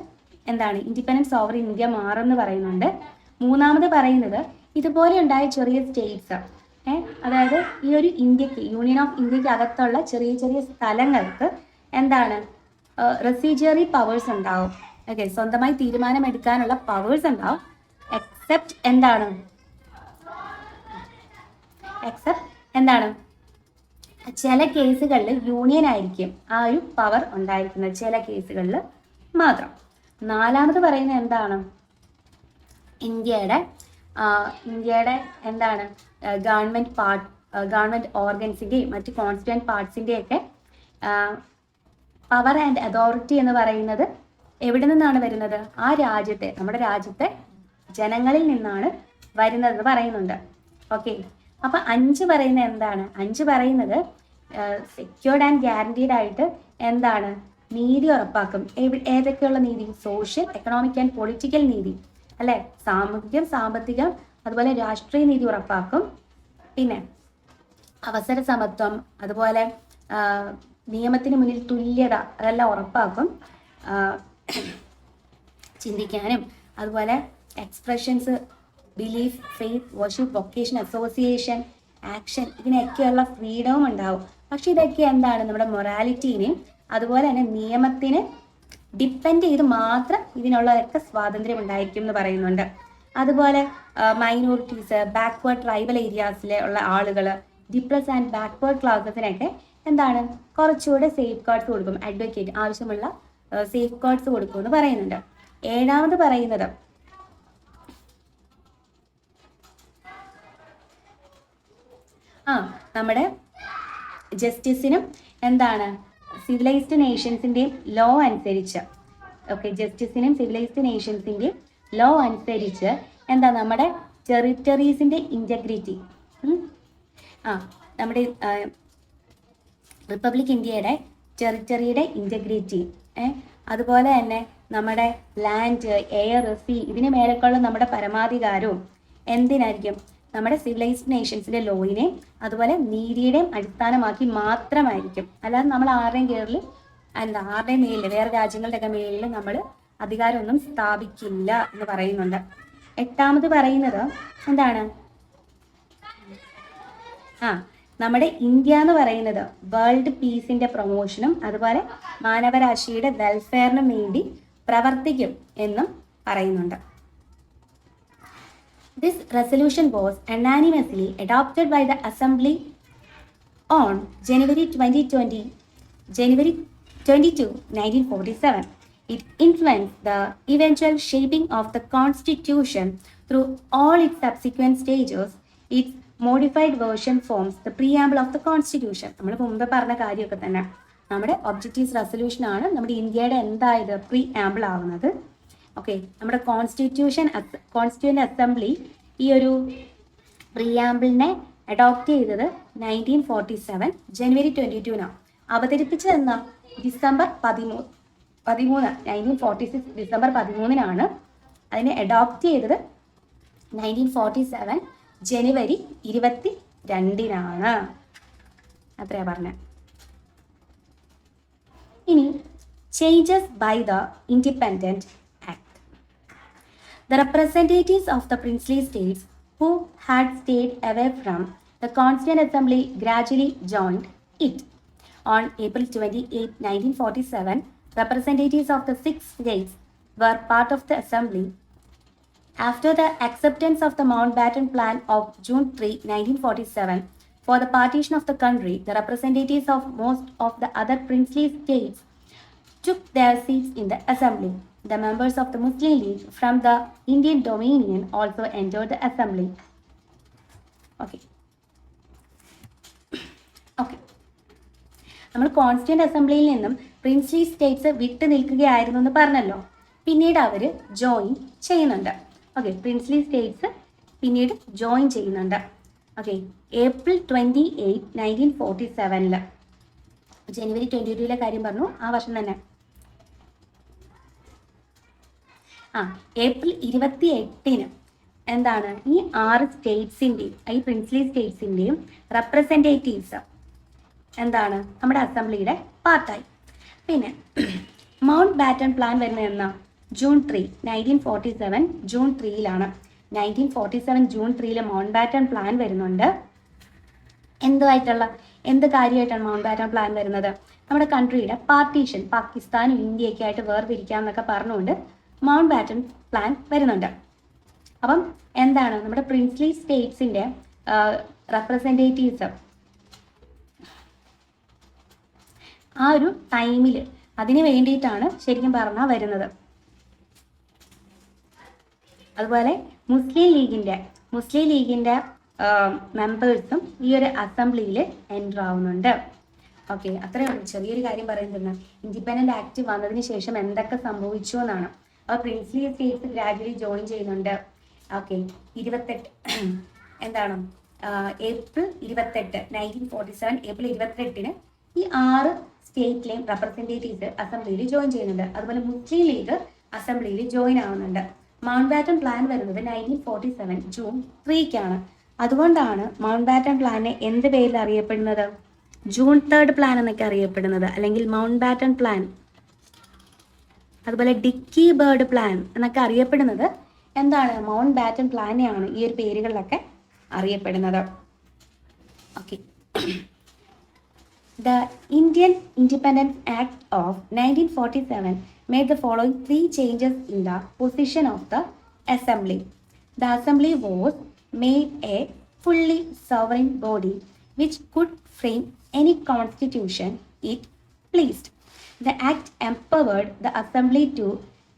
ഇൻഡിപെൻഡൻറ്റ് സോവറിൻ ഇന്ത്യ മാറുമെന്ന് പറയുന്നുണ്ട്. മൂന്നാമത് പറയുന്നത് ഇതുപോലെ ഉണ്ടായ ചെറിയ സ്റ്റേറ്റ്സ്, അതായത് ഈ ഒരു ഇന്ത്യക്ക്, യൂണിയൻ ഓഫ് ഇന്ത്യക്ക് അകത്തുള്ള ചെറിയ ചെറിയ സ്ഥലങ്ങൾക്ക് റെസിജ്വറി പവേഴ്സ് ഉണ്ടാവും. ഓക്കെ, സ്വന്തമായി തീരുമാനമെടുക്കാനുള്ള പവേഴ്സ് ഉണ്ടാവും. എക്സെപ്റ്റ് ചില കേസുകളിൽ യൂണിയൻ ആയിരിക്കും ആ ഒരു പവർ ഉണ്ടായിരിക്കുന്നത്, ചില കേസുകളിൽ മാത്രം. നാലാമത് പറയുന്നത് ഇന്ത്യയുടെ ഗവൺമെൻറ് ഓർഗൻസിൻ്റെയും മറ്റ് കോൺസ്റ്റിറ്റ്യൂവൻറ്റ് പാർട്സിൻ്റെയൊക്കെ പവർ ആൻഡ് അതോറിറ്റി എന്ന് പറയുന്നത് എവിടെ നിന്നാണ് വരുന്നത്? ആ നമ്മുടെ രാജ്യത്തെ ജനങ്ങളിൽ നിന്നാണ് വരുന്നതെന്ന് പറയുന്നുണ്ട്. ഓക്കെ, അപ്പൊ 5 പറയുന്നത് എന്താണ്? 5 പറയുന്നത് സെക്യൂർഡ് ആൻഡ് ഗ്യാരണ്ടീഡ് ആയിട്ട് എന്താണ്? നീതി ഉറപ്പാക്കും. ഏതൊക്കെയുള്ള നീതി? സോഷ്യൽ, എക്കണോമിക് ആൻഡ് പൊളിറ്റിക്കൽ നീതി അല്ലെ? സാമൂഹികം, സാമ്പത്തികം, അതുപോലെ രാഷ്ട്രീയ നീതി ഉറപ്പാക്കും. പിന്നെ അവസര സമത്വം, അതുപോലെ നിയമത്തിന് മുന്നിൽ തുല്യത, അതെല്ലാം ഉറപ്പാക്കും. ചിന്തിക്കാനും അതുപോലെ expressions, belief, faith, worship, vocation, association, action, ഇതിനൊക്കെയുള്ള ഫ്രീഡവും ഉണ്ടാവും. പക്ഷെ ഇതൊക്കെ എന്താണ്? നമ്മുടെ മൊറാലിറ്റീനെയും അതുപോലെ തന്നെ നിയമത്തിന് ഡിപ്പെൻഡ് ചെയ്ത് മാത്രം ഇതിനുള്ളതൊക്കെ സ്വാതന്ത്ര്യം ഉണ്ടായിരിക്കും എന്ന് പറയുന്നുണ്ട്. അതുപോലെ മൈനോറിറ്റീസ്, ബാക്ക്വേർഡ് ട്രൈബൽ ഏരിയാസിലെ ഉള്ള ആളുകൾ, ഡിപ്രസ് ആൻഡ് ബാക്ക്വേർഡ് ക്ലാസസിനൊക്കെ എന്താണ്? കുറച്ചുകൂടെ സേഫ് ഗാർഡ്സ് കൊടുക്കും. അഡ്വക്കേറ്റ് ആവശ്യമുള്ള സേഫ് ഗാർഡ്സ് കൊടുക്കുമെന്ന് പറയുന്നുണ്ട്. 7ാമത് പറയുന്നത് നമ്മുടെ ജസ്റ്റിസിനും എന്താണ്? സിവിലൈസ്ഡ് നേഷൻസിൻ്റെയും ലോ അനുസരിച്ച്, ഓക്കെ, ജസ്റ്റിസിനും സിവിലൈസ്ഡ് നേഷൻസിൻ്റെയും ലോ അനുസരിച്ച് എന്താ? നമ്മുടെ ടെറിട്ടറീസിൻ്റെ ഇൻറ്റഗ്രിറ്റി, നമ്മുടെ റിപ്പബ്ലിക് ഇന്ത്യയുടെ ടെറിട്ടറിയുടെ ഇൻറ്റഗ്രിറ്റി, അതുപോലെ തന്നെ നമ്മുടെ ലാൻഡ്, എയർ, സീ, ഇതിന് മേലേക്കുള്ള നമ്മുടെ പരമാധികാരവും എന്തിനായിരിക്കും? നമ്മുടെ സിവിലൈസ്ഡ് നേഷൻസിൻ്റെ ലോയിനെ അതുപോലെ നീതിയുടെയും അടിസ്ഥാനമാക്കി മാത്രമായിരിക്കും. അല്ലാതെ നമ്മൾ ആരുടെയും കീഴിൽ ആരുടെയും മേലിൽ, വേറെ രാജ്യങ്ങളുടെയൊക്കെ മേലിൽ നമ്മൾ അധികാരമൊന്നും സ്ഥാപിക്കില്ല എന്ന് പറയുന്നുണ്ട്. 8ാമത് പറയുന്നത് എന്താണ്? നമ്മുടെ ഇന്ത്യ എന്ന് പറയുന്നത് വേൾഡ് പീസിന്റെ പ്രൊമോഷനും അതുപോലെ മാനവരാശിയുടെ വെൽഫെയറിനും വേണ്ടി പ്രവർത്തിക്കും എന്നും പറയുന്നുണ്ട്. This resolution was unanimously adopted by the Assembly on January 22, 1947. It influenced the eventual shaping of the Constitution through all its subsequent stages. Its modified version forms the preamble of the Constitution. നമ്മൾ മുമ്പ് പറഞ്ഞ കാര്യമൊക്കെ തന്നെ നമ്മുടെ ഒബ്ജക്റ്റീവ്സ് റെസൊല്യൂഷൻ ആണ് നമ്മുടെ ഇന്ത്യയുടെ എന്തായത്? പ്രീആമ്പിൾ ആവുന്നത്. ഓക്കെ, നമ്മുടെ കോൺസ്റ്റിറ്റ്യൂവൻ്റ് അസംബ്ലി ഈ ഒരു പ്രീആമ്പിളിനെ അഡോപ്റ്റ് ചെയ്തത് 1947 ജനുവരി 22-നാണ്. അവതരിപ്പിച്ചത് എന്നാ? ഡിസംബർ 13, 1946 ഡിസംബർ 13-നാണ്. അതിനെ അഡോപ്റ്റ് ചെയ്തത് 1947 ജനുവരി 22-നാണ്. അത്രയാ പറഞ്ഞത്. ഇനി changes by the independent act. The representatives of the princely states who had stayed away from the Constituent Assembly gradually joined it. On April 28, 1947, representatives of the 6 states were part of the Assembly. After the acceptance of the Mountbatten Plan of June 3, 1947, for the partition of the country, the representatives of most of the other princely states took their seats in the Assembly. The members of the Muslim League from the Indian Dominion also entered the Assembly. Okay. നമ്മൾ കോൺസ്റ്റിറ്റ്യൂന്റ് അസംബ്ലിയിൽ നിന്നും പ്രിൻസ്ലി സ്റ്റേറ്റ്സ് വിട്ടു നിൽക്കുകയായിരുന്നു എന്ന് പറഞ്ഞല്ലോ. പിന്നീട് അവർ ജോയിൻ ചെയ്യുന്നുണ്ട്. ഓക്കെ, പ്രിൻസ്ലി സ്റ്റേറ്റ്സ് പിന്നീട് ജോയിൻ ചെയ്യുന്നുണ്ട്. ഓക്കെ, April 28, 1947 ജനുവരി 22 കാര്യം പറഞ്ഞു, ആ വർഷം തന്നെ. April 28 എന്താണ്? ഈ 6 സ്റ്റേറ്റ്സിൻ്റെയും ഈ പ്രിൻസ്ലി സ്റ്റേറ്റ്സിൻ്റെയും റെപ്രസെൻറ്റേറ്റീവ്സ് എന്താണ്? നമ്മുടെ അസംബ്ലിയുടെ പാർട്ടായി. പിന്നെ മൗണ്ട് ബാറ്റൺ പ്ലാൻ വരുന്നത് എന്നാ? June 3, 1947 June 3-ലാണ്. 1947 June 3 മൗണ്ട് ബാറ്റൺ പ്ലാൻ വരുന്നുണ്ട്. എന്ത് കാര്യമായിട്ടാണ് മൗണ്ട് ബാറ്റൺ പ്ലാൻ വരുന്നത്? നമ്മുടെ കൺട്രിയുടെ പാർട്ടീഷൻ, പാകിസ്ഥാനും ഇന്ത്യയൊക്കെ ആയിട്ട് വേർതിരിക്കാമെന്നൊക്കെ പറഞ്ഞുകൊണ്ട് മൗണ്ട് ബാറ്റൺ പ്ലാൻ വരുന്നുണ്ട്. അപ്പം എന്താണ്? നമ്മുടെ പ്രിൻസ്ലി സ്റ്റേറ്റ്സിൻ്റെ റെപ്രസെൻറ്റേറ്റീവ്സ് ആ ഒരു ടൈമിൽ അതിന് വേണ്ടിയിട്ടാണ് ശരിക്കും പറഞ്ഞാൽ വരുന്നത്. അതുപോലെ മുസ്ലിം ലീഗിൻ്റെ മെമ്പേഴ്സും ഈ ഒരു അസംബ്ലിയിൽ എൻ്റർ ആവുന്നുണ്ട്. ഓക്കെ, അത്രയേ ഉള്ളൂ. ചെറിയൊരു കാര്യം പറയുന്നത് ഇൻഡിപെൻഡൻറ്റ് ആക്ട് വന്നതിന് ശേഷം എന്തൊക്കെ സംഭവിച്ചു എന്നാണ്. അപ്പോൾ പ്രിൻസ്ലി സ്റ്റേറ്റ്സ് ഗ്രാജുവലി ജോയിൻ ചെയ്യുന്നുണ്ട്. ഓക്കെ, 28 എന്താണ്? ഏപ്രിൽ 28 1947 ഏപ്രിൽ 28 ഈ 6 സ്റ്റേറ്റിലെയും റെപ്രസെൻറ്റേറ്റീവ്സ് അസംബ്ലിയിൽ ജോയിൻ ചെയ്യുന്നുണ്ട്. അതുപോലെ മുസ്ലിം ലീഗ് അസംബ്ലിയിൽ ജോയിൻ ആവുന്നുണ്ട്. മൗണ്ട് ബാറ്റൺ പ്ലാൻ വരുന്നത് 1947 ജൂൺ 3 അതുകൊണ്ടാണ് മൗണ്ട് ബാറ്റൺ പ്ലാനെ എന്ത് പേരിൽ അറിയപ്പെടുന്നത്? ജൂൺ 3 പ്ലാൻ എന്നൊക്കെ അറിയപ്പെടുന്നത്, അല്ലെങ്കിൽ മൗണ്ട് ബാറ്റൺ പ്ലാൻ, അതുപോലെ ഡിക്കി ബേർഡ് പ്ലാൻ എന്നൊക്കെ അറിയപ്പെടുന്നത് എന്താണ്? മൗണ്ട് ബാറ്റൺ പ്ലാനെയാണ് ഈ ഒരു പേരുകളിലൊക്കെ അറിയപ്പെടുന്നത്. Okay. The Indian Independence Act of 1947 made the following 3 changes in the position of the Assembly. The Assembly was made a fully sovereign body which could frame any constitution it pleased. The Act empowered the Assembly to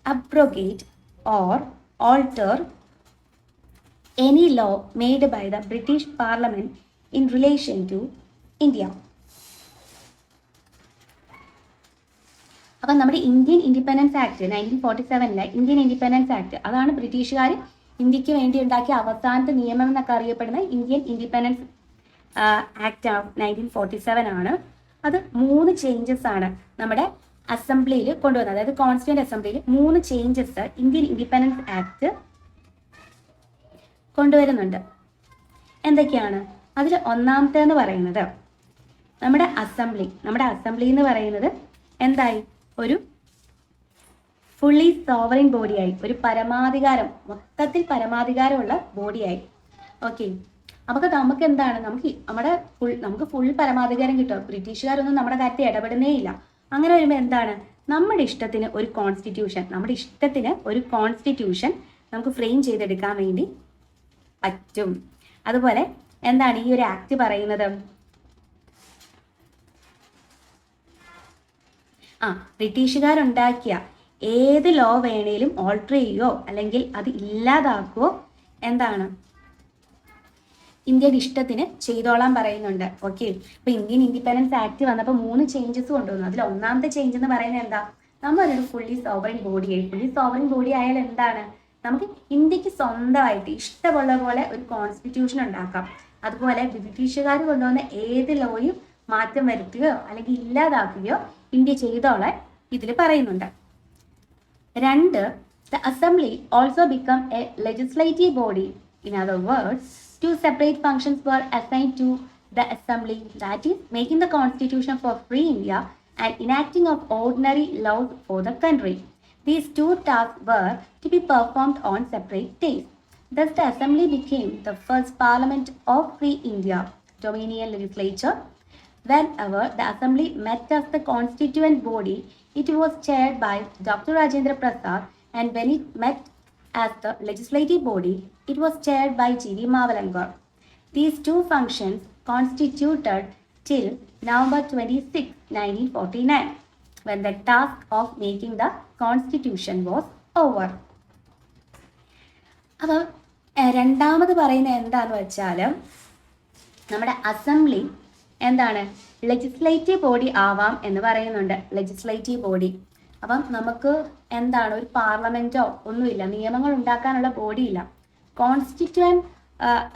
abrogate or alter any law made by the British Parliament in relation to India. അപ്പം നമ്മുടെ Indian independence act 1947 Indian independence act, അതാണ് ബ്രിട്ടീഷുകാർ ഇന്ത്യക്ക് വേണ്ടി ഉണ്ടാക്കിയ അവസാനത്തെ നിയമം എന്നൊക്കെ അറിയപ്പെടുന്ന ഇന്ത്യൻ ഇൻഡിപെൻഡൻസ് ആക്ട് ഓഫ് 1947 അത് 3 ചേഞ്ചസ് ആണ് നമ്മുടെ അസംബ്ലിയിൽ കൊണ്ടുവന്നത്. അതായത് കോൺസ്റ്റിറ്റ്യൂന്റ് അസംബ്ലിയിൽ 3 ചേഞ്ചസ് ഇന്ത്യൻ ഇൻഡിപെൻഡൻസ് ആക്ട് കൊണ്ടുവരുന്നുണ്ട്. എന്തൊക്കെയാണ് അതിൽ? ഒന്നാമത്തെ എന്ന് പറയുന്നത് നമ്മുടെ അസംബ്ലി എന്ന് പറയുന്നത് എന്തായി? ഒരു ഫുള്ളി സോവറിൻ ബോഡിയായി, ഒരു പരമാധികാരം, മൊത്തത്തിൽ പരമാധികാരമുള്ള ബോഡിയായി. ഓക്കെ. അപ്പോൾ നമുക്ക് എന്താണ്? നമുക്ക് ഫുൾ പരമാധികാരം കിട്ടും. ബ്രിട്ടീഷുകാരൊന്നും നമ്മുടെ കാര്യത്തിൽ ഇടപെടുന്നേ ഇല്ല. അങ്ങനെ വരുമ്പോൾ എന്താണ്? നമ്മുടെ ഇഷ്ടത്തിന് ഒരു കോൺസ്റ്റിറ്റ്യൂഷൻ നമുക്ക് ഫ്രെയിം ചെയ്തെടുക്കാൻ വേണ്ടി പറ്റും. അതുപോലെ എന്താണ് ഈ ഒരു ആക്ട് പറയുന്നത്? ബ്രിട്ടീഷുകാരുണ്ടാക്കിയ ഏത് ലോ വേണേലും ഓൾട്ടർ ചെയ്യുകയോ അല്ലെങ്കിൽ അത് ഇല്ലാതാക്കുകയോ എന്താണ്? ഇന്ത്യയുടെ ഇഷ്ടത്തിന് ചെയ്തോളാൻ പറയുന്നുണ്ട്. ഓക്കെ. ഇപ്പൊ ഇന്ത്യൻ ഇൻഡിപെൻഡൻസ് ആക്ട് വന്നപ്പോൾ 3 ചേഞ്ചസ് കൊണ്ടുവന്നു. അതിൽ ഒന്നാമത്തെ ചേഞ്ച് എന്ന് പറയുന്നത് എന്താ? നമ്മളൊരു ഫുള്ളി സോവറിൻ ബോഡിയായി. ഫുള്ളി സോവറിൻ ബോഡി ആയാൽ എന്താണ്? നമുക്ക് ഇന്ത്യക്ക് സ്വന്തമായിട്ട് ഇഷ്ടമുള്ള പോലെ ഒരു കോൺസ്റ്റിറ്റ്യൂഷൻ ഉണ്ടാക്കാം. അതുപോലെ ബ്രിട്ടീഷുകാർ കൊണ്ടുവന്ന ഏത് ലോയും മാറ്റം വരുത്തുകയോ അല്ലെങ്കിൽ ഇല്ലാതാക്കുകയോ ഇന്ത്യ ചെയ്തോളാൻ ഇതിൽ പറയുന്നുണ്ട്. 2, the assembly also become a legislative body. In other words, 2 separate functions were assigned to the assembly, that is, making the constitution for free India and enacting of ordinary laws for the country. These 2 tasks were to be performed on separate days. Thus, the assembly became the first parliament of free India, dominion legislature. Whenever the assembly met as the constituent body, it was chaired by Dr. Rajendra Prasad, and when it met as the legislative body, it was chaired by G.V. Mavalankar. These 2 functions constituted till November 26, 1949, when the task of making the constitution was over. അപ്പോൾ രണ്ടാമത് പറയുന്നത് എന്താണെന്ന് വെച്ചാൽ നമ്മുടെ അസംബ്ലി എന്താണ്? ലെജിസ്ലേറ്റീവ് ബോഡി ആവാം എന്ന് പറയുന്നുണ്ട്. Legislative body. അപ്പം നമുക്ക് എന്താണ്? ഒരു പാർലമെന്റോ ഒന്നുമില്ല, നിയമങ്ങൾ ഉണ്ടാക്കാനുള്ള ബോഡി ഇല്ല. കോൺസ്റ്റിറ്റ്യൂവന്റ്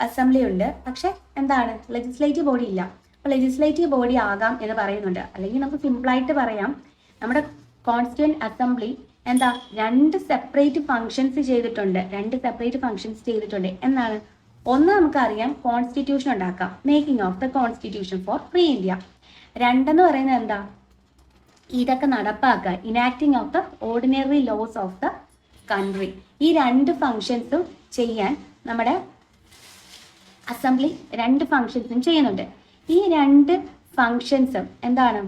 അസംബ്ലി ഉണ്ട്, പക്ഷെ എന്താണ്? ലെജിസ്ലേറ്റീവ് ബോഡി ഇല്ല. അപ്പോൾ ലെജിസ്ലേറ്റീവ് ബോഡി ആകാം എന്ന് പറയുന്നുണ്ട്. അല്ലെങ്കിൽ നമുക്ക് സിമ്പിളായിട്ട് പറയാം, നമ്മുടെ കോൺസ്റ്റിറ്റ്യൂവന്റ് അസംബ്ലി എന്താ? 2 സെപ്പറേറ്റ് ഫങ്ഷൻസ് ചെയ്തിട്ടുണ്ട്. എന്നാണ്? ഒന്ന് നമുക്കറിയാം, കോൺസ്റ്റിറ്റ്യൂഷൻ ഉണ്ടാക്കാം, making of the constitution for free India. 2 എന്ന് പറയുന്നത് എന്താ? ഇതൊക്കെ നടപ്പാക്കുക, enacting of the ordinary laws of the country. ഈ 2 ഫങ്ഷൻസും ചെയ്യാൻ നമ്മുടെ അസംബ്ലി 2 ഫങ്ഷൻസും ചെയ്യുന്നുണ്ട്. ഈ 2 ഫങ്ഷൻസും എന്താണ്?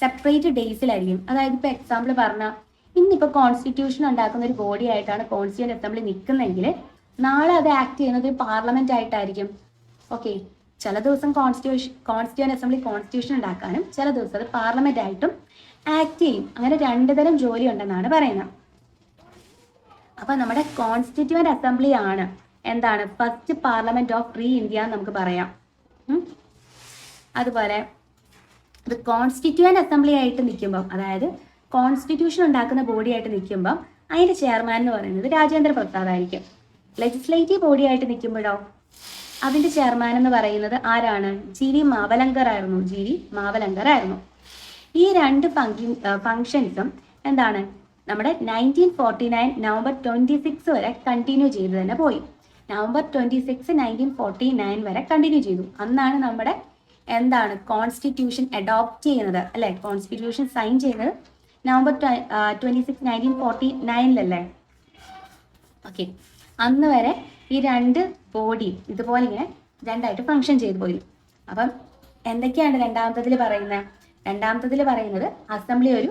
സെപ്പറേറ്റ് ഡേയ്സിലായിരിക്കും. അതായത് ഇപ്പോൾ എക്സാമ്പിൾ പറഞ്ഞാൽ, ഇന്നിപ്പോൾ കോൺസ്റ്റിറ്റ്യൂഷൻ ഉണ്ടാക്കുന്ന ഒരു ബോഡി ആയിട്ടാണ് കോൺസ്റ്റിറ്റ്യൂന്റ് അസംബ്ലി നിൽക്കുന്നതെങ്കിൽ നാളെ അത് ആക്ട് ചെയ്യുന്നത് ഒരു പാർലമെന്റ് ആയിട്ടായിരിക്കും. ഓക്കെ. ചില ദിവസം കോൺസ്റ്റിറ്റ്യൂന്റ് അസംബ്ലി കോൺസ്റ്റിറ്റ്യൂഷൻ ഉണ്ടാക്കാനും ചില ദിവസം അത് പാർലമെന്റ് ആയിട്ടും ആക്ട് ചെയ്യും. അങ്ങനെ 2 തരം ജോലി ഉണ്ടെന്നാണ് പറയുന്നത്. അപ്പൊ നമ്മുടെ കോൺസ്റ്റിറ്റ്യൂന്റ് അസംബ്ലി ആണ് എന്താണ്? First parliament of free India എന്ന് നമുക്ക് പറയാം. അതുപോലെ ഇത് കോൺസ്റ്റിറ്റ്യൂന്റ് അസംബ്ലി ആയിട്ട് നിൽക്കുമ്പം, അതായത് കോൺസ്റ്റിറ്റ്യൂഷൻ ഉണ്ടാക്കുന്ന ബോഡി ആയിട്ട് നിൽക്കുമ്പം അതിന്റെ ചെയർമാൻ എന്ന് പറയുന്നത് രാജേന്ദ്ര പ്രസാദ് ആയിരിക്കും. ലെജിസ്ലേറ്റീവ് ബോഡി ആയിട്ട് നിൽക്കുമ്പോഴോ അതിൻ്റെ ചെയർമാൻ എന്ന് പറയുന്നത് ആരാണ്? ജി വി മാവലങ്കർ ആയിരുന്നു. ഈ രണ്ട് ഫങ്ഷൻസും എന്താണ് നമ്മുടെ 1949 നവംബർ 26 വരെ കണ്ടിന്യൂ ചെയ്ത് തന്നെ പോയി. നവംബർ 26 1949 വരെ കണ്ടിന്യൂ ചെയ്തു. അന്നാണ് നമ്മുടെ എന്താണ് കോൺസ്റ്റിറ്റ്യൂഷൻ അഡോപ്റ്റ് ചെയ്യുന്നത് അല്ലേ? കോൺസ്റ്റിറ്റ്യൂഷൻ സൈൻ ചെയ്യുന്നത് നവംബർ 26 1949 ഓക്കെ. അന്ന് വരെ ഈ രണ്ട് ബോഡിയും ഇതുപോലെ ഇങ്ങനെ രണ്ടായിട്ട് ഫങ്ഷൻ ചെയ്തു പോയി. അപ്പം എന്തൊക്കെയാണ് രണ്ടാമത്തതിൽ പറയുന്നത് അസംബ്ലി ഒരു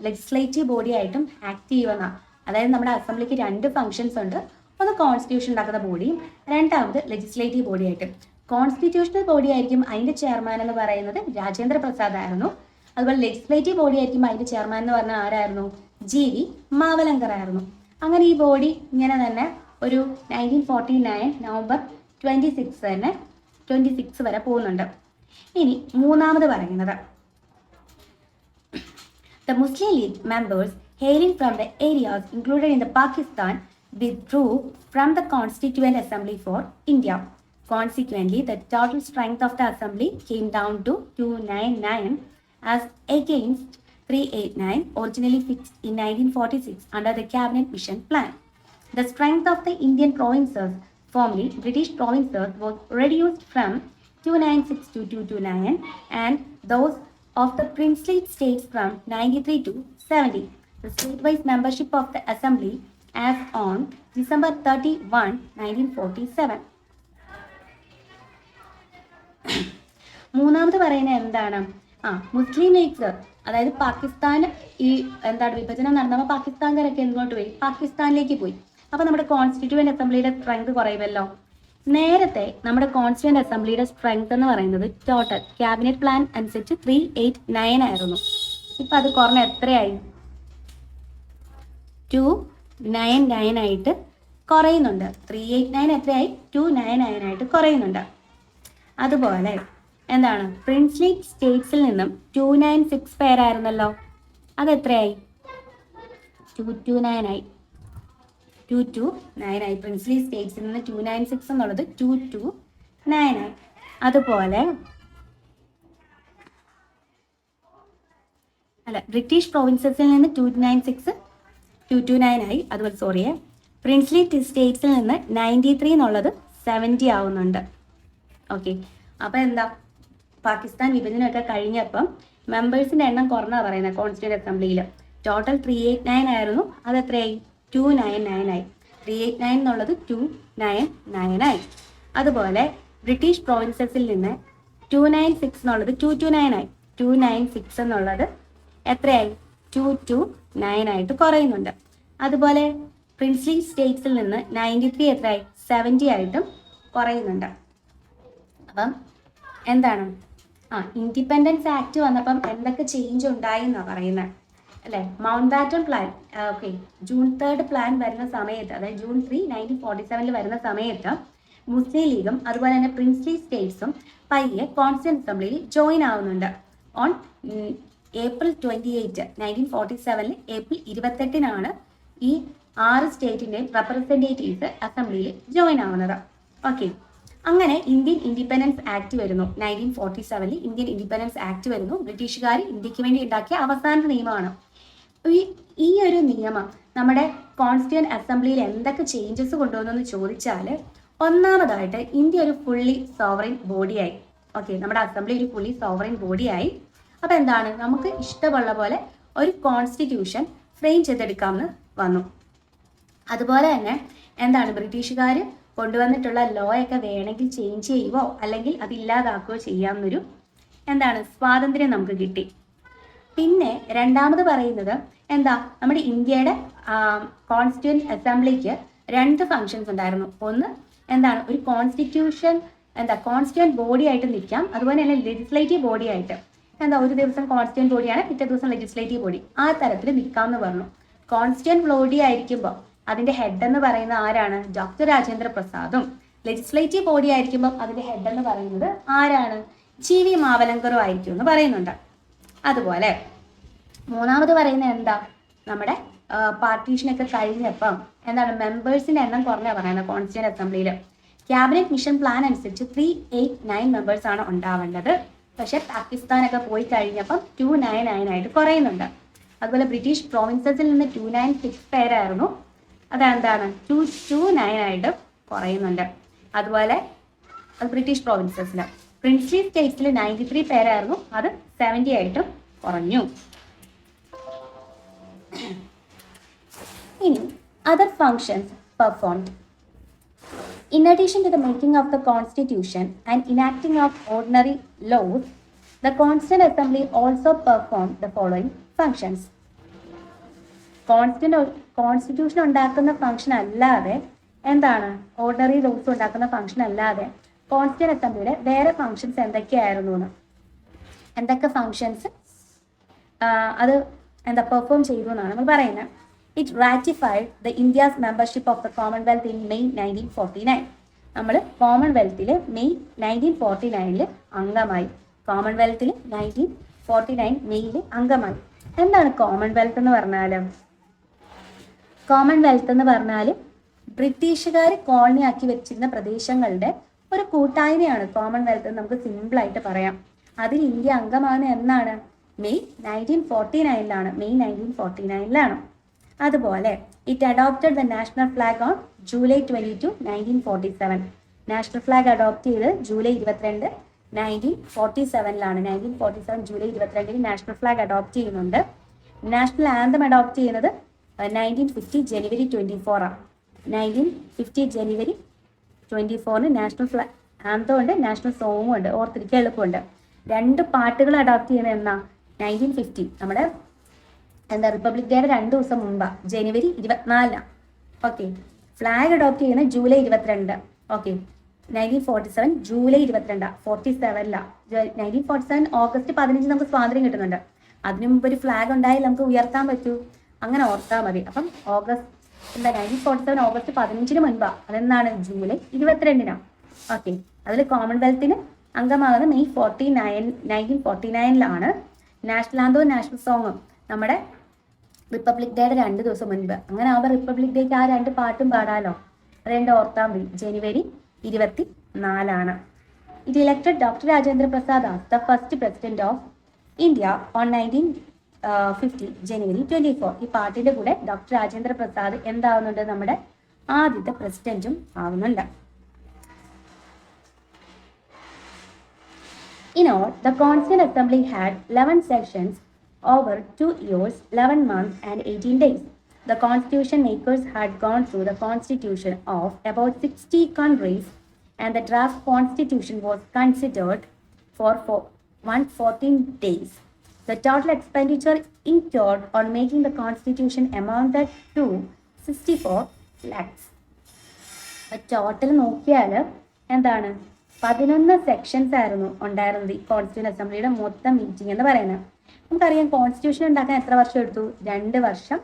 ലെജിസ്ലേറ്റീവ് ബോഡി ആയിട്ടും ആക്ട് ചെയ്യുമെന്നാണ്. അതായത് നമ്മുടെ അസംബ്ലിക്ക് രണ്ട് ഫങ്ഷൻസ് ഉണ്ട്. ഒന്ന് കോൺസ്റ്റിറ്റ്യൂഷൻ ഉണ്ടാക്കുന്ന ബോഡിയും രണ്ടാമത് ലെജിസ്ലേറ്റീവ് ബോഡി ആയിട്ടും. കോൺസ്റ്റിറ്റ്യൂഷണൽ ബോഡി ആയിരിക്കും അതിൻ്റെ ചെയർമാൻ എന്ന് പറയുന്നത് രാജേന്ദ്ര പ്രസാദ് ആയിരുന്നു. അതുപോലെ ലെജിസ്ലേറ്റീവ് ബോഡി ആയിരിക്കും അതിൻ്റെ ചെയർമാൻ എന്ന് പറഞ്ഞാൽ ആരായിരുന്നു? ജി വി മാവലങ്കർ ആയിരുന്നു. അങ്ങനെ ഈ ബോഡി ഇങ്ങനെ തന്നെ ഒരു 1949 നവംബർ 26 വരെ പോകുന്നുണ്ട്. ഇനി മൂന്നാമത് പറയുന്നത് The Muslim League members hailing from the areas included in the Pakistan withdrew from the Constituent Assembly for India. Consequently, the total strength of the assembly came down to 299 as against 389 originally fixed in 1946 under the Cabinet Mission Plan. The strength of the Indian provinces, formerly British provinces, was reduced from 296 to 229 and those of the princely states from 93 to 70. The state-wise membership of the assembly as on December 31, 1947. മൂന്നാമത് പറയുന്നത് എന്താണ്? മുസ്ലിം ലീഗ്, അതായത് പാകിസ്ഥാൻ ഈ വിഭജനം നടന്നപ്പോൾ പാകിസ്ഥാൻകാരൊക്കെ എങ്ങോട്ട് പോയി? പാകിസ്ഥാനിലേക്ക് പോയി. അപ്പോൾ നമ്മുടെ കോൺസ്റ്റിറ്റ്യൂവന്റ് അസംബ്ലിയുടെ സ്ട്രെങ്ത് കുറയുമല്ലോ. നേരത്തെ നമ്മുടെ കോൺസ്റ്റിറ്റ്യൂവന്റ് അസംബ്ലിയുടെ സ്ട്രെങ്ത് എന്ന് പറയുന്നത് ടോട്ടൽ ക്യാബിനറ്റ് പ്ലാൻ അനുസരിച്ച് 389 ആയിരുന്നു. ഇപ്പം അത് കുറഞ്ഞ എത്രയായി? 299 ആയിട്ട് കുറയുന്നുണ്ട്. 389 എത്രയായി? 299 ആയിട്ട് കുറയുന്നുണ്ട്. അതുപോലെ പ്രിൻസ്ലി സ്റ്റേറ്റ്സിൽ നിന്നും 296 പേരായിരുന്നല്ലോ, അതെത്രയായി? 229 ആയി. 229 ആയി. പ്രിൻസ്ലി സ്റ്റേറ്റ്സിൽ നിന്ന് 296 എന്നുള്ളത് 229 ആയി. അതുപോലെ ബ്രിട്ടീഷ് പ്രോവിൻസസിൽ നിന്ന് 229 ആയി. അതുപോലെ പ്രിൻസ്ലി സ്റ്റേറ്റ്സിൽ നിന്ന് 93 എന്നുള്ളത് 70 ആവുന്നുണ്ട്. ഓക്കെ. അപ്പോൾ പാകിസ്ഥാൻ വിഭജനമൊക്കെ കഴിഞ്ഞപ്പം മെമ്പേഴ്സിൻ്റെ എണ്ണം കുറഞ്ഞാണ് പറയുന്നത് കോൺസ്റ്റിറ്റ്യൂന്റ് അസംബ്ലിയിൽ. ടോട്ടൽ 389 ആയിരുന്നു, അത് എത്രയായി? 299 ആയി. 389 എന്നുള്ളത് 299 ആയി. അതുപോലെ ബ്രിട്ടീഷ് പ്രോവിൻസസിൽ നിന്ന് 296 എന്നുള്ളത് 229 ആയി. 296 എന്നുള്ളത് എത്രയായി? 229 ആയിട്ട് കുറയുന്നുണ്ട്. അതുപോലെ പ്രിൻസ്ലി സ്റ്റേറ്റ്സിൽ നിന്ന് 93 എത്രയായി? 70 ആയിട്ടും കുറയുന്നുണ്ട്. അപ്പം ഇൻഡിപെൻഡൻസ് ആക്ട് വന്നപ്പം എന്തൊക്കെ ചേഞ്ച് ഉണ്ടായി എന്നാണ് പറയുന്നത് അല്ലേ? Mountbatten plan, okay, June 3 plan വരുന്ന സമയത്ത്, അതായത് June 3, 1947 വരുന്ന സമയത്ത് മുസ്ലിം ലീഗും അതുപോലെ തന്നെ പ്രിൻസ്ലി സ്റ്റേറ്റ്സും പയ്യെ കോൺസ്റ്റിറ്റ്യൂന്റ് അസംബ്ലിയിൽ ജോയിൻ ആവുന്നുണ്ട്. ഓൺ April 28, 1947 ഏപ്രിൽ 28 ഈ 6 സ്റ്റേറ്റിൻ്റെയും റെപ്രസെൻറ്റേറ്റീവ്സ് അസംബ്ലിയിൽ ജോയിൻ ആവുന്നത്. ഓക്കെ. അങ്ങനെ ഇന്ത്യൻ ഇൻഡിപെൻഡൻസ് ആക്ട് വരുന്നു. 1947 ഇന്ത്യൻ ഇൻഡിപെൻഡൻസ് ആക്ട് വരുന്നു. ബ്രിട്ടീഷുകാർ ഇന്ത്യക്ക് വേണ്ടി ഉണ്ടാക്കിയ അവസാന നിയമമാണ്. ഈ ഒരു നിയമം നമ്മുടെ കോൺസ്റ്റിറ്റ്യൂന്റ് അസംബ്ലിയിൽ എന്തൊക്കെ ചേഞ്ചസ് കൊണ്ടുവന്നു ചോദിച്ചാൽ, ഒന്നാമതായിട്ട് ഇന്ത്യ ഒരു ഫുള്ളി സോവറിൻ ബോഡിയായി. ഓക്കെ, നമ്മുടെ അസംബ്ലി ഒരു ഫുള്ളി സോവറിൻ ബോഡിയായി. അപ്പോൾ നമുക്ക് ഇഷ്ടമുള്ള പോലെ ഒരു കോൺസ്റ്റിറ്റ്യൂഷൻ ഫ്രെയിം ചെയ്തെടുക്കാമെന്ന് വന്നു. അതുപോലെ തന്നെ ബ്രിട്ടീഷുകാർ കൊണ്ടുവന്നിട്ടുള്ള ലോ ഒക്കെ വേണമെങ്കിൽ ചേഞ്ച് ചെയ്യുവോ അല്ലെങ്കിൽ അതില്ലാതാക്കുകയോ ചെയ്യാമെന്നൊരു സ്വാതന്ത്ര്യം നമുക്ക് കിട്ടി. പിന്നെ രണ്ടാമത് പറയുന്നത് നമ്മുടെ ഇന്ത്യയുടെ കോൺസ്റ്റിറ്റ്യൂന്റ് അസംബ്ലിക്ക് 2 ഫങ്ഷൻസ് ഉണ്ടായിരുന്നു. ഒന്ന് ഒരു കോൺസ്റ്റിറ്റ്യൂന്റ് ബോഡി ആയിട്ട് നിൽക്കാം, അതുപോലെ തന്നെ ലെജിസ്ലേറ്റീവ് ബോഡി ആയിട്ട്. ഒരു ദിവസം കോൺസ്റ്റിറ്റ്യൂന്റ് ബോഡിയാണ്, പിറ്റേ ദിവസം ലെജിസ്ലേറ്റീവ് ബോഡി, ആ തരത്തിൽ നിൽക്കാമെന്ന് പറഞ്ഞു. കോൺസ്റ്റിറ്റ്യൂന്റ് ബോഡി ആയിരിക്കുമ്പോൾ അതിന്റെ ഹെഡ് എന്ന് പറയുന്നത് ആരാണ്? ഡോക്ടർ രാജേന്ദ്ര പ്രസാദും. ലെജിസ്ലേറ്റീവ് ബോഡി ആയിരിക്കുമ്പോൾ അതിന്റെ ഹെഡ് എന്ന് പറയുന്നത് ആരാണ്? ജി വി മാവലങ്കറും ആയിരിക്കും എന്ന് പറയുന്നുണ്ട്. അതുപോലെ മൂന്നാമത് പറയുന്നത് നമ്മുടെ പാർട്ടീഷനൊക്കെ കഴിഞ്ഞപ്പം മെമ്പേഴ്സിന്റെ എണ്ണം കുറഞ്ഞാ പറയുന്നത് കോൺസ്റ്റിറ്റ്യൂന്റ് അസംബ്ലിയിൽ. ക്യാബിനറ്റ് മിഷൻ പ്ലാൻ അനുസരിച്ച് 389 മെമ്പേഴ്സാണ് ഉണ്ടാവേണ്ടത്. പക്ഷേ പാകിസ്ഥാനൊക്കെ പോയി കഴിഞ്ഞപ്പം 299 ആയിട്ട് കുറയുന്നുണ്ട്. അതുപോലെ ബ്രിട്ടീഷ് പ്രോവിൻസസിൽ നിന്ന് 296 പേരായിരുന്നു, അതെന്താണ് 229 ആയിട്ട് കുറയുന്നുണ്ട്. അതുപോലെ അത് ബ്രിട്ടീഷ് പ്രോവിൻസസിൽ. പ്രിൻസ്ലി സ്റ്റേറ്റ്സിൽ 93 പേരായിരുന്നു, അത് 70 ആയിട്ട് കുറഞ്ഞു. ഇനി other functions performed. In addition to the making of the Constitution and enacting of ordinary laws, the Constituent Assembly also performed the following functions. Constitution ഉണ്ടാക്കുന്ന ഫംഗ്ഷൻ അല്ലാതെ എന്താണ് ഓർഡിനറി ലോസ് ഉണ്ടാക്കുന്ന ഫംഗ്ഷൻ അല്ലാതെ കോൺസ്റ്റിറ്റ്യൂന്റ് അസംബ്ലിയുടെ വേറെ ഫംഗ്ഷൻസ് എന്തൊക്കെയായിരുന്നു എന്ന്, എന്തൊക്കെ ഫംഗ്ഷൻസ് അത് പെർഫോം ചെയ്തു എന്നാണ് നമ്മൾ പറയുന്നത്. It ratified the India's membership of the Commonwealth in May 1949. നമ്മൾ കോമൺവെൽത്തിൽ മെയ് 1949 അംഗമായി. കോമൺവെൽത്തിൽ 1949 മെയ്യിൽ അംഗമായി. എന്താണ് കോമൺവെൽത്ത് എന്ന് പറഞ്ഞാൽ? കോമൺവെൽത്ത് എന്ന് പറഞ്ഞാൽ ബ്രിട്ടീഷുകാർ കോളനി ആക്കി വെച്ചിരുന്ന പ്രദേശങ്ങളുടെ ഒരു കൂട്ടായ്മയാണ് കോമൺവെൽത്ത് എന്ന് നമുക്ക് സിമ്പിളായിട്ട് പറയാം. അതിൽ ഇന്ത്യ അംഗമാണ് എന്നാണ്? മെയ് 1949 മെയ് 1949 അതുപോലെ it adopted the national flag on July 22, 1947. National flag adopt ചെയ്ത് July 22, 1947 1947 July 22 national flag adopt ചെയ്യുന്നുണ്ട്. നാഷണൽ ആന്തം അഡോപ്റ്റ് ചെയ്യുന്നത് 1950 ജനുവരി 24 1950 ജനുവരി 24 നാഷണൽ ഫ്ലാഗ് ആന്തം ഉണ്ട്, നാഷണൽ സോങ്ങും ഉണ്ട്. ഓർത്തിരിക്കാൻ എളുപ്പമുണ്ട്. 2 പാട്ടുകൾ അഡോപ്റ്റ് ചെയ്യുന്നത് എന്നാ? 1950 നമ്മുടെ റിപ്പബ്ലിക് ഡേയുടെ 2 ദിവസം മുമ്പ് ജനുവരി 24. ഓക്കെ. ഫ്ലാഗ് അഡോപ്റ്റ് ചെയ്യുന്നത് ജൂലൈ 22. ഓക്കെ. 1947 ജൂലൈ 22 47 1947 ഓഗസ്റ്റ് 15 നമുക്ക് സ്വാതന്ത്ര്യം കിട്ടുന്നുണ്ട്. അതിനു മുമ്പ് ഒരു ഫ്ലാഗ് ഉണ്ടായാൽ നമുക്ക് ഉയർത്താൻ പറ്റൂ, അങ്ങനെ ഓർത്താൽ മതി. അപ്പം 1947 ഓഗസ്റ്റ് 15 മുൻപാ. അതെന്താണ്? ജൂലൈ 22. ഓക്കെ. അതിൽ കോമൺവെൽത്തിന് അംഗമാകുന്നത് മെയ് 1949 നാഷണൽ ആന്തവും നാഷണൽ സോങ്ങും നമ്മുടെ റിപ്പബ്ലിക് ഡേയുടെ 2 ദിവസം മുൻപ്. അങ്ങനെ ആവുമ്പോൾ റിപ്പബ്ലിക് ഡേക്ക് ആ 2 പാട്ടും പാടാലോ. അത് ഓർത്താൽ മതി. ജനുവരി 24. It elected Dr. Rajendra Prasad as the first president of India on 1950 ജനുവരി 24. ഈ പാർട്ടിയുടെ കൂടെ ഡോക്ടർ രാജേന്ദ്ര പ്രസാദ് എന്താവുന്നുണ്ട്? നമ്മുടെ ആദ്യത്തെ പ്രസിഡന്റും ആവുന്നുണ്ട്. In all, the Constituent Assembly had 11 sessions over 2 years, 11 months and 18 days. The constitution makers had gone through the constitution of about 60 countries and the draft constitution was considered for 114 days. The total expenditure incurred on making the constitution amounted to 64 lakhs. Total നോക്കിയാൽ എന്താണ്? 11 സെക്ഷൻസ് ആയിരുന്നു ഉണ്ടായിരുന്നത് ഈ കോൺസ്റ്റിറ്റ്യൂന്റ് അസംബ്ലിയുടെ മൊത്തം മീറ്റിംഗ് എന്ന് പറയുന്നത്. നമുക്കറിയാം കോൺസ്റ്റിറ്റ്യൂഷൻ ഉണ്ടാക്കാൻ എത്ര വർഷം എടുത്തു? 2 വർഷം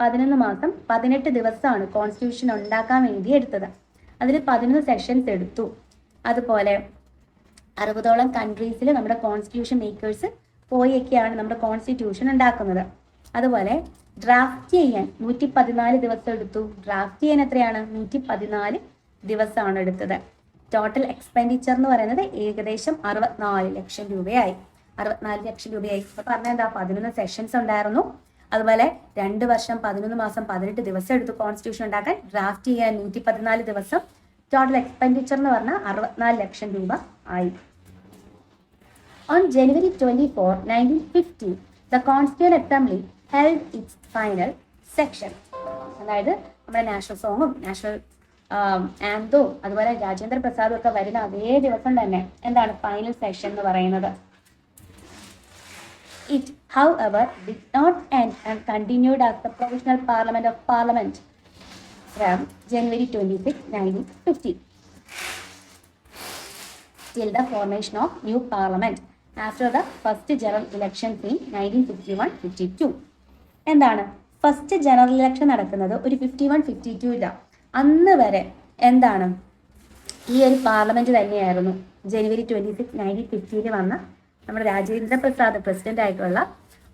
11 മാസം 18 ദിവസമാണ് കോൺസ്റ്റിറ്റ്യൂഷൻ ഉണ്ടാക്കാൻ വേണ്ടി എടുത്തത്. അതിൽ 11 സെഷൻസ് എടുത്തു. അതുപോലെ 60ഓളം കൺട്രീസിൽ നമ്മുടെ കോൺസ്റ്റിറ്റ്യൂഷൻ മേക്കേഴ്സ് പോയൊക്കെയാണ് നമ്മുടെ കോൺസ്റ്റിറ്റ്യൂഷൻ ഉണ്ടാക്കുന്നത്. അതുപോലെ ഡ്രാഫ്റ്റ് ചെയ്യാൻ 114 ദിവസം എടുത്തു. ഡ്രാഫ്റ്റ് ചെയ്യാൻ എത്രയാണ്? 114 ദിവസമാണ് എടുത്തത്. ടോട്ടൽ എക്സ്പെൻഡിച്ചർ എന്ന് പറയുന്നത് ഏകദേശം 64 ലക്ഷം രൂപയായി. 64 ലക്ഷം രൂപയായി. ഇപ്പൊ പറഞ്ഞാൽ എന്താ? 11 സെഷൻസ് ഉണ്ടായിരുന്നു. അതുപോലെ 2 വർഷം 11 മാസം 18 ദിവസം എടുത്തു കോൺസ്റ്റിറ്റ്യൂഷൻ ഉണ്ടാക്കാൻ. ഡ്രാഫ്റ്റ് ചെയ്യാൻ 114 ദിവസം. ടോട്ടൽ എക്സ്പെൻഡിച്ചർ എന്ന് പറഞ്ഞാൽ 64 ലക്ഷം രൂപ ആയി. On January 24, 1950, the Constituent Assembly held its final section. അതായത് നമ്മുടെ നാഷണൽ സോങ്ങും നാഷണൽ ആന്തവും അതുപോലെ രാജേന്ദ്ര പ്രസാദും ഒക്കെ വരുന്ന അതേ ദിവസം തന്നെ എന്താണ് ഫൈനൽ സെഷൻ എന്ന് പറയുന്നത്. It, however, did not end and continued as the Provisional Parliament of Parliament from January 26, 1950 till the formation of new Parliament after the first general elections in 1951-52. എന്താണ് ഫസ്റ്റ് ജനറൽ ഇലക്ഷൻ നടക്കുന്നത് ഒരു 51-52 അന്ന് വരെ എന്താണ് ഈ ഒരു പാർലമെന്റ് തന്നെയായിരുന്നു. ജനുവരി 26, 1950 വന്ന നമ്മുടെ രാജേന്ദ്ര പ്രസാദ് പ്രസിഡന്റ് ആയിട്ടുള്ള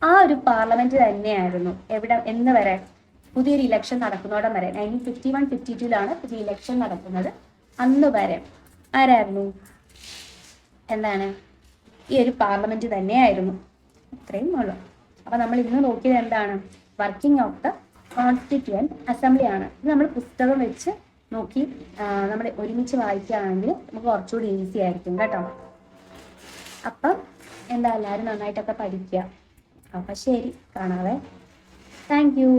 ആ ഒരു പാർലമെന്റ് തന്നെയായിരുന്നു. എന്ന് വരെ? പുതിയൊരു ഇലക്ഷൻ നടക്കുന്നോടം വരെ 1951-52 പുതിയ ഇലക്ഷൻ നടക്കുന്നത്. അന്ന് വരെ ആരായിരുന്നു? എന്താണ്? ഈ ഒരു പാർലമെന്റ് തന്നെയായിരുന്നു. ഇത്രയും ഉള്ളു. അപ്പോൾ നമ്മൾ ഇന്ന് നോക്കിയത് എന്താണ്? Working of the constituent assembly ആണ്. ഇത് നമ്മൾ പുസ്തകം വെച്ച് നോക്കി നമ്മൾ ഒരുമിച്ച് വായിക്കുകയാണെങ്കിൽ നമുക്ക് കുറച്ചുകൂടി ഈസി ആയിരിക്കും കേട്ടോ. അപ്പം എന്താ, എല്ലാവരും നന്നായിട്ടൊക്കെ പഠിക്കുക. അപ്പം ശരി, കാണാവേ. Thank you.